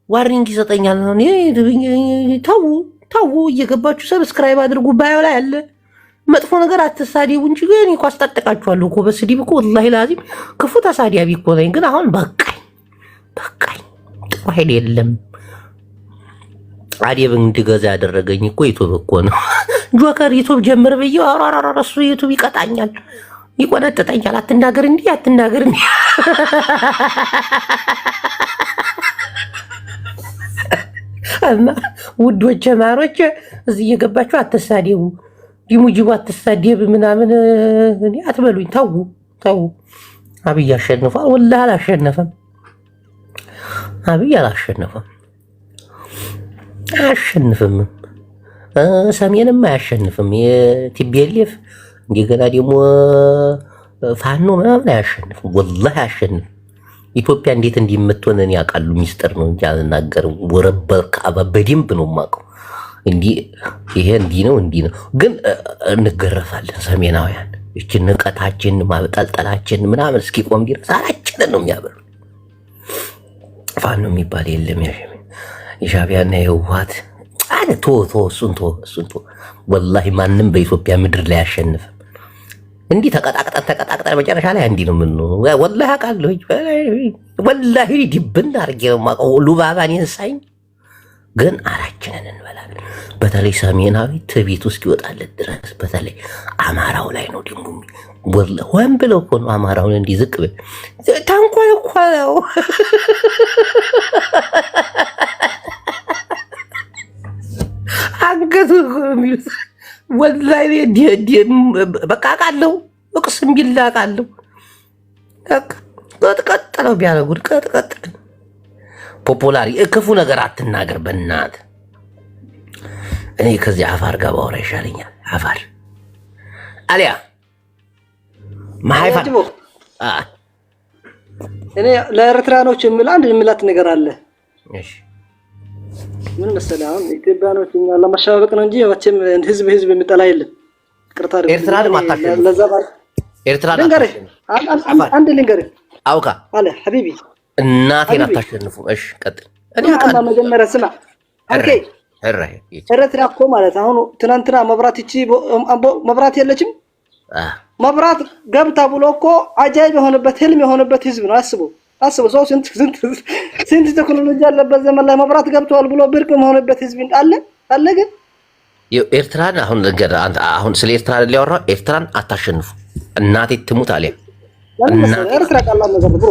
ዋርኒንግ ይሰጠኛል። ተው እየገባችሁ ሰብስክራይብ አድርጉ። ባዮ ላይ አለ። መጥፎ ነገር አትሳደቡ እንጂ ግን እኮ አስጠጥቃችኋለሁ እኮ በስድብ እኮ ወላሂ ላዚም ክፉ ተሳዳቢ እኮ ነኝ። ግን አሁን በቃኝ ጥሩ ኃይል የለም። አዴብን እንድገዛ ያደረገኝ እኮ ዩቱብ እኮ ነው። ጆከር ዩቱብ ጀምር ብዬ አራራራ እሱ ዩቱብ ይቀጣኛል፣ ይቆነጥጠኛል። አትናገር እንዲህ እና ውዶቼ ማሮቼ እዚህ እየገባችሁ አትሳደቡ። ዲሙጂቡ አትሳደብ ምናምን አትበሉኝ። ተው አብይ አሸንፏል። ወላሂ አላሸነፈም። አብይ አላሸነፈም። አያሸንፍም። ሰሜንም አያሸንፍም። የቲቤሌፍ እንደገና ደግሞ ፋኖ ምናምን አያሸንፍም፣ ወላሂ አያሸንፍም። ኢትዮጵያ እንዴት እንደምትሆን እኔ ያውቃሉ። ሚስጥር ነው እንጂ አልናገርም። ወረበካ በደንብ ነው የማውቀው። እንዲህ ይሄ እንዲህ ነው ግን እንገረፋለን ሰሜናውያን። እቺ ንቀታችን ማብጠልጠላችን ምናምን እስኪቆም ድረስ አራችንን ነው የሚያበሉ። ፋኖ የሚባል የለም። የሻዕቢያና የህወሓት አለ እሱን ቶ ወላሂ ማንም በኢትዮጵያ ምድር ላይ አያሸንፍም። እንዲህ ተቀጣቅጠን መጨረሻ ላይ እንዲህ ነው የምንሆነው። ወላሂ አውቃለሁ። ወላሂ ዲብን አድርጌ ነው የማውቀው። ሉባባን ይንሳኝ ግን አራችንን እንበላለን። በተለይ ሰሜናዊ ትቤት ውስጥ ይወጣለት ድረስ በተለይ አማራው ላይ ነው ደግሞ ወን ብለው እኮ ነው አማራውን እንዲህ ዝቅ ታንኳል እኮ ነው። አንገቱ የሚሉት ወላሂ በቃ አውቃለሁ። እቅስም ቢላ አውቃለሁ። ቀጥቀጥ ነው ቢያደርጉት ቀጥቀጥ። ፖፑላሪ ክፉ ነገር አትናገር በእናት። እኔ ከዚህ አፋር ጋር ባወራ ይሻለኛል። አፋር አሊያ ማይፋ እኔ ለኤርትራኖች የምላት ነገር አለ። እሺ ምን መሰለህ፣ አሁን ኢትዮጵያኖች እኛ ለማሸባበቅ ነው እንጂ መቼም ህዝብ የሚጠላ የለም። ቅርታ ኤርትራ ለማታሸነፍ ለዛ ባል ኤርትራ አንድ ልንገርህ አውካ አለ ሐቢቢ እናቴን አታሸንፉም። እሺ ቀጥል። እኔ አማ መጀመሪያ ስማ ኦኬ ኤርትራ እኮ ማለት አሁን ትናንትና መብራት የለችም። መብራት ገብታ ብሎ እኮ አጃይብ የሆነበት ህልም የሆነበት ህዝብ ነው። አስቡ ሰው ስንት ቴክኖሎጂ ያለበት ዘመን ላይ መብራት ገብቷል ብሎ ብርቅ የሆነበት ህዝብ አለ። ግን ኤርትራን አሁን ስለ ኤርትራ ሊያወራው ኤርትራን አታሸንፉ። እናቴ ትሙት አለ ኤርትራ ቀላል ነገር ብሮ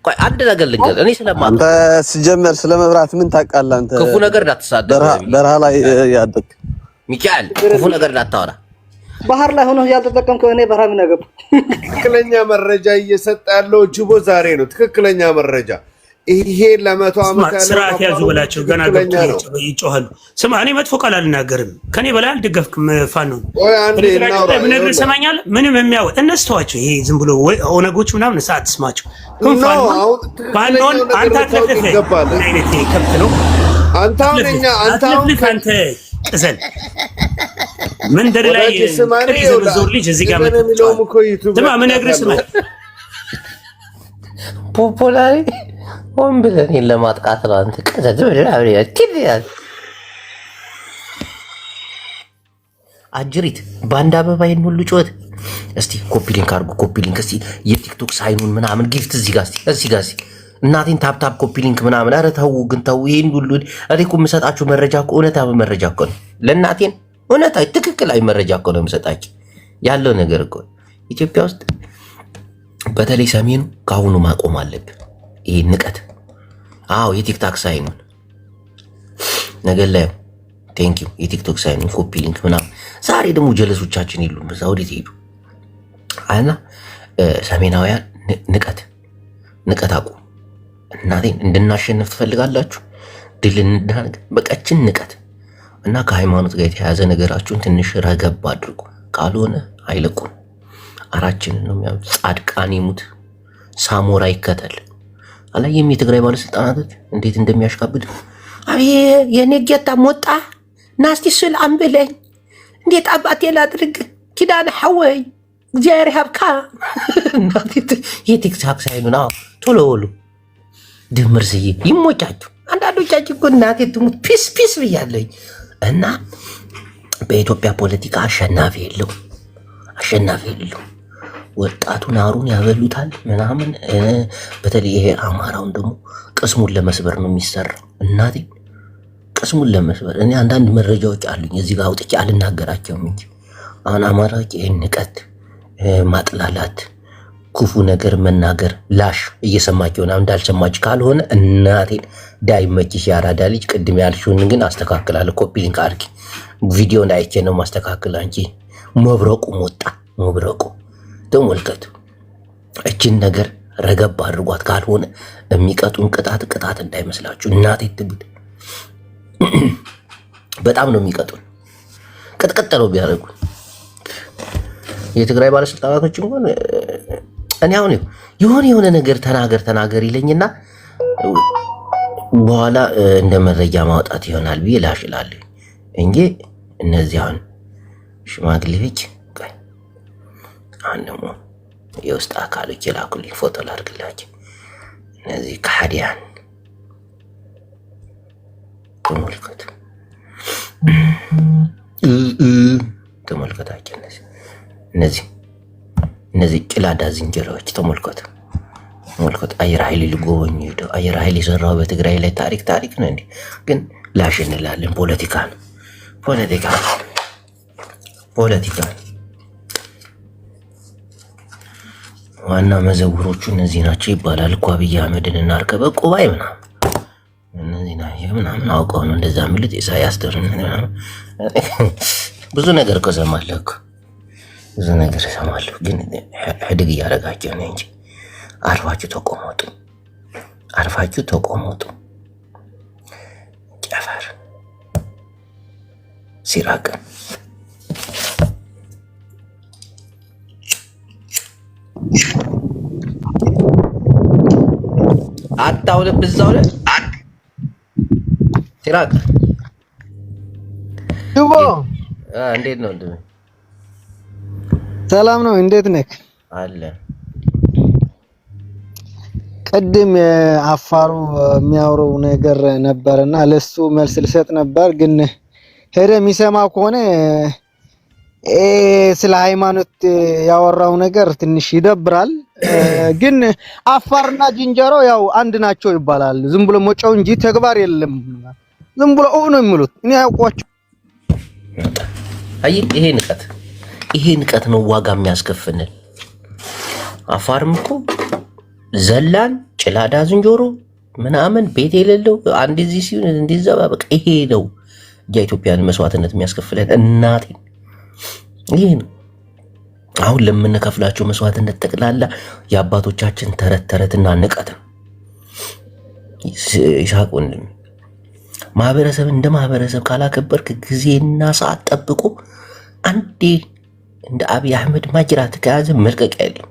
ቆይ አንድ ነገር ልንገር። እኔ አንተ ሲጀመር ስለ መብራት ምን ታውቃለህ? አንተ ክፉ ነገር እንዳትሳደብ በረሃ ላይ ያደግ ሚካኤል ክፉ ነገር እንዳታወራ። ባህር ላይ ሆኖ ያልተጠቀምከው እኔ በረሃ ምን አገባ? ትክክለኛ መረጃ እየሰጠ ያለው ጅቦ ዛሬ ነው። ትክክለኛ መረጃ ይሄ ለመቶ ዓመት ያለው ስርዓት ያዙ ብላቸው ገና ይጮሃሉ። ስማ እኔ መጥፎ ቃል አልናገርም። ከኔ በላይ አልደገፍክም። ፋኖ ምንም ሰማኛል። ምንም የሚያወጥ እነስተዋቸው ይሄ ዝም ብሎ ኦነጎች ምናምን ሰዓት ስማቸው ፋኖን አንተ አትለፍልፍ። አይነት ከብት ነው አንተ አሁንኛ አንተ አንተ እዘን መንደር ላይ ዞር ልጅ እዚህ ጋር ስማ ምን ነግርህ ስማ ፖፑላሪ ሆን ብለን ለማጥቃት ነው። አንተ ቀዘዝ አጅሪት በአንድ አበባ ይሄን ሁሉ ጩኸት። እስቲ ኮፒ ሊንክ አድርጉ። ኮፒ ሊንክ እስቲ የቲክቶክ ሳይኑን ምናምን ጊፍት እዚህ ጋር እስቲ እናቴን ታፕታፕ ኮፒ ሊንክ ምናምን። ኧረ ተው ግን ተው። ይሄን ሁሉ እኔ እኮ የምሰጣችሁ መረጃ እኮ እውነታዊ መረጃ እኮ ነው። ለእናቴን እውነታዊ ትክክላዊ መረጃ እኮ ነው የምሰጣችሁ ያለው ነገር እኮ ኢትዮጵያ ውስጥ በተለይ ሰሜኑ ከአሁኑ ማቆም አለብን። ይሄ ንቀት የቲክታክ ሳይኑን ነገር ላይ ቴንኪዩ የቲክቶክ ሳይኑን ኮፒ ሊንክ ምናምን። ዛሬ ደግሞ ጀለሶቻችን የሉም። በዛ ወዴት ሄዱ? እና ሰሜናውያን ንቀት አቁም። እናቴን እንድናሸንፍ ትፈልጋላችሁ? ድል እንዳንግ በቀችን ንቀት እና ከሃይማኖት ጋር የተያያዘ ነገራችሁን ትንሽ ረገብ አድርጉ። ካልሆነ አይለቁም። አራችንን ነው የሚያዩት። ጻድቃን ይሙት ሳሞራ ይከተል። አላየም የትግራይ ባለስልጣናቶች እንዴት እንደሚያሽካብድ። አብዬ የኔ ጌታ ሞጣ ናስቲ ስል አንብለኝ እንዴት አባቴ ላድርግ ኪዳነ ሐወይ እግዚአብሔር ሀብካ የቲክታክ ሳይኑን ቶሎ ወሉ ድምር ስዬ ይሞቻችሁ። አንዳንዶቻችሁ እኮ እናቴ ትሙት ፒስ ብያለኝ። እና በኢትዮጵያ ፖለቲካ አሸናፊ የለው። ወጣቱን አሩን ያበሉታል ምናምን። በተለይ ይሄ አማራውን ደግሞ ቅስሙን ለመስበር ነው የሚሰራው። እናቴ ቅስሙን ለመስበር እኔ አንዳንድ መረጃዎች አሉኝ እዚህ ጋር አውጥቼ አልናገራቸውም እንጂ አሁን አማራዎች ይሄን ንቀት፣ ማጥላላት፣ ክፉ ነገር መናገር ላሽ እየሰማቸው ነው። እንዳልሰማች ካልሆነ እናቴን ዳይመችሽ ያራዳ ልጅ ቅድም ያልሽውን ግን አስተካክላለሁ። ኮፒ ሊንክ አድርጊ። ቪዲዮን አይቼ ነው ማስተካከል። አንቺ መብረቁ ተመልከቱ። እችን ነገር ረገብ አድርጓት። ካልሆነ የሚቀጡን ቅጣት እንዳይመስላችሁ። እናቴ ትብል በጣም ነው የሚቀጡን። ቅጥቅጥ ነው ቢያደርጉን። የትግራይ ባለስልጣናቶች እንኳን እኔ አሁን የሆነ ነገር ተናገር ይለኝና በኋላ እንደ መረጃ ማውጣት ይሆናል ብዬ ላሽላለሁ እንጂ እነዚህ አሁን ሽማግሌዎች አሁን ደግሞ የውስጥ አካሎች የላኩልኝ ፎቶ ላድርግላችሁ። እነዚህ ከሃዲያን ተመልከቱ፣ ተመልከታቸው። እነዚህ ጭላዳ ዝንጀሮዎች ተመልከቱ። አየር ኃይል ሊጎበኙ ሄደው አየር ኃይል የሰራው በትግራይ ላይ ታሪክ ነው እንዴ? ግን ላሽ እንላለን። ፖለቲካ ነው። ዋና መዘውሮቹ እነዚህ ናቸው ይባላል እኮ። አብይ አህመድን እና አርከበ ቁባይ ምናምን አውቀው ነው እንደዛ የሚሉት። ኢሳያስ ብዙ ነገር እኮ እሰማለሁ እኮ ብዙ ነገር እሰማለሁ። ግን ሕድግ እያደረጋቸው ነው እንጂ አርፋችሁ ተቆመጡ። ጨፈር ሲራቅ አታውለ ብዛው ላይ ሲራቅ ዱቦ እንዴት ነው? ሰላም ነው። እንዴት ነህ? አለ ቅድም አፋሩ የሚያወራው ነገር ነበርና ለሱ መልስ ልሰጥ ነበር፣ ግን ሄደ የሚሰማ ከሆነ ስለ ሃይማኖት ያወራው ነገር ትንሽ ይደብራል። ግን አፋርና ዝንጀሮ ያው አንድ ናቸው ይባላል። ዝም ብሎ ሞጫው እንጂ ተግባር የለም። ዝም ብሎ ነው የሚሉት። እኔ ያውቋቸው። አይ ይሄ ንቀት ነው ዋጋ የሚያስከፍልን። አፋርም እኮ ዘላን ጭላዳ ዝንጀሮ ምናምን ቤት የሌለው አንድ እዚህ ሲሆን እንዲዘባ በቃ ይሄ ነው የኢትዮጵያን መስዋዕትነት የሚያስከፍለን። እናቴ ይሄ ነው አሁን ለምንከፍላቸው መስዋዕትነት ጠቅላላ የአባቶቻችን ተረትና ንቀት ነው። ይስሐቅ ወንድም ማህበረሰብ እንደ ማህበረሰብ ካላከበርክ ጊዜና ሰዓት ጠብቆ አንዴ እንደ አብይ አህመድ ማጅራት ከያዘ መልቀቂያ የለም።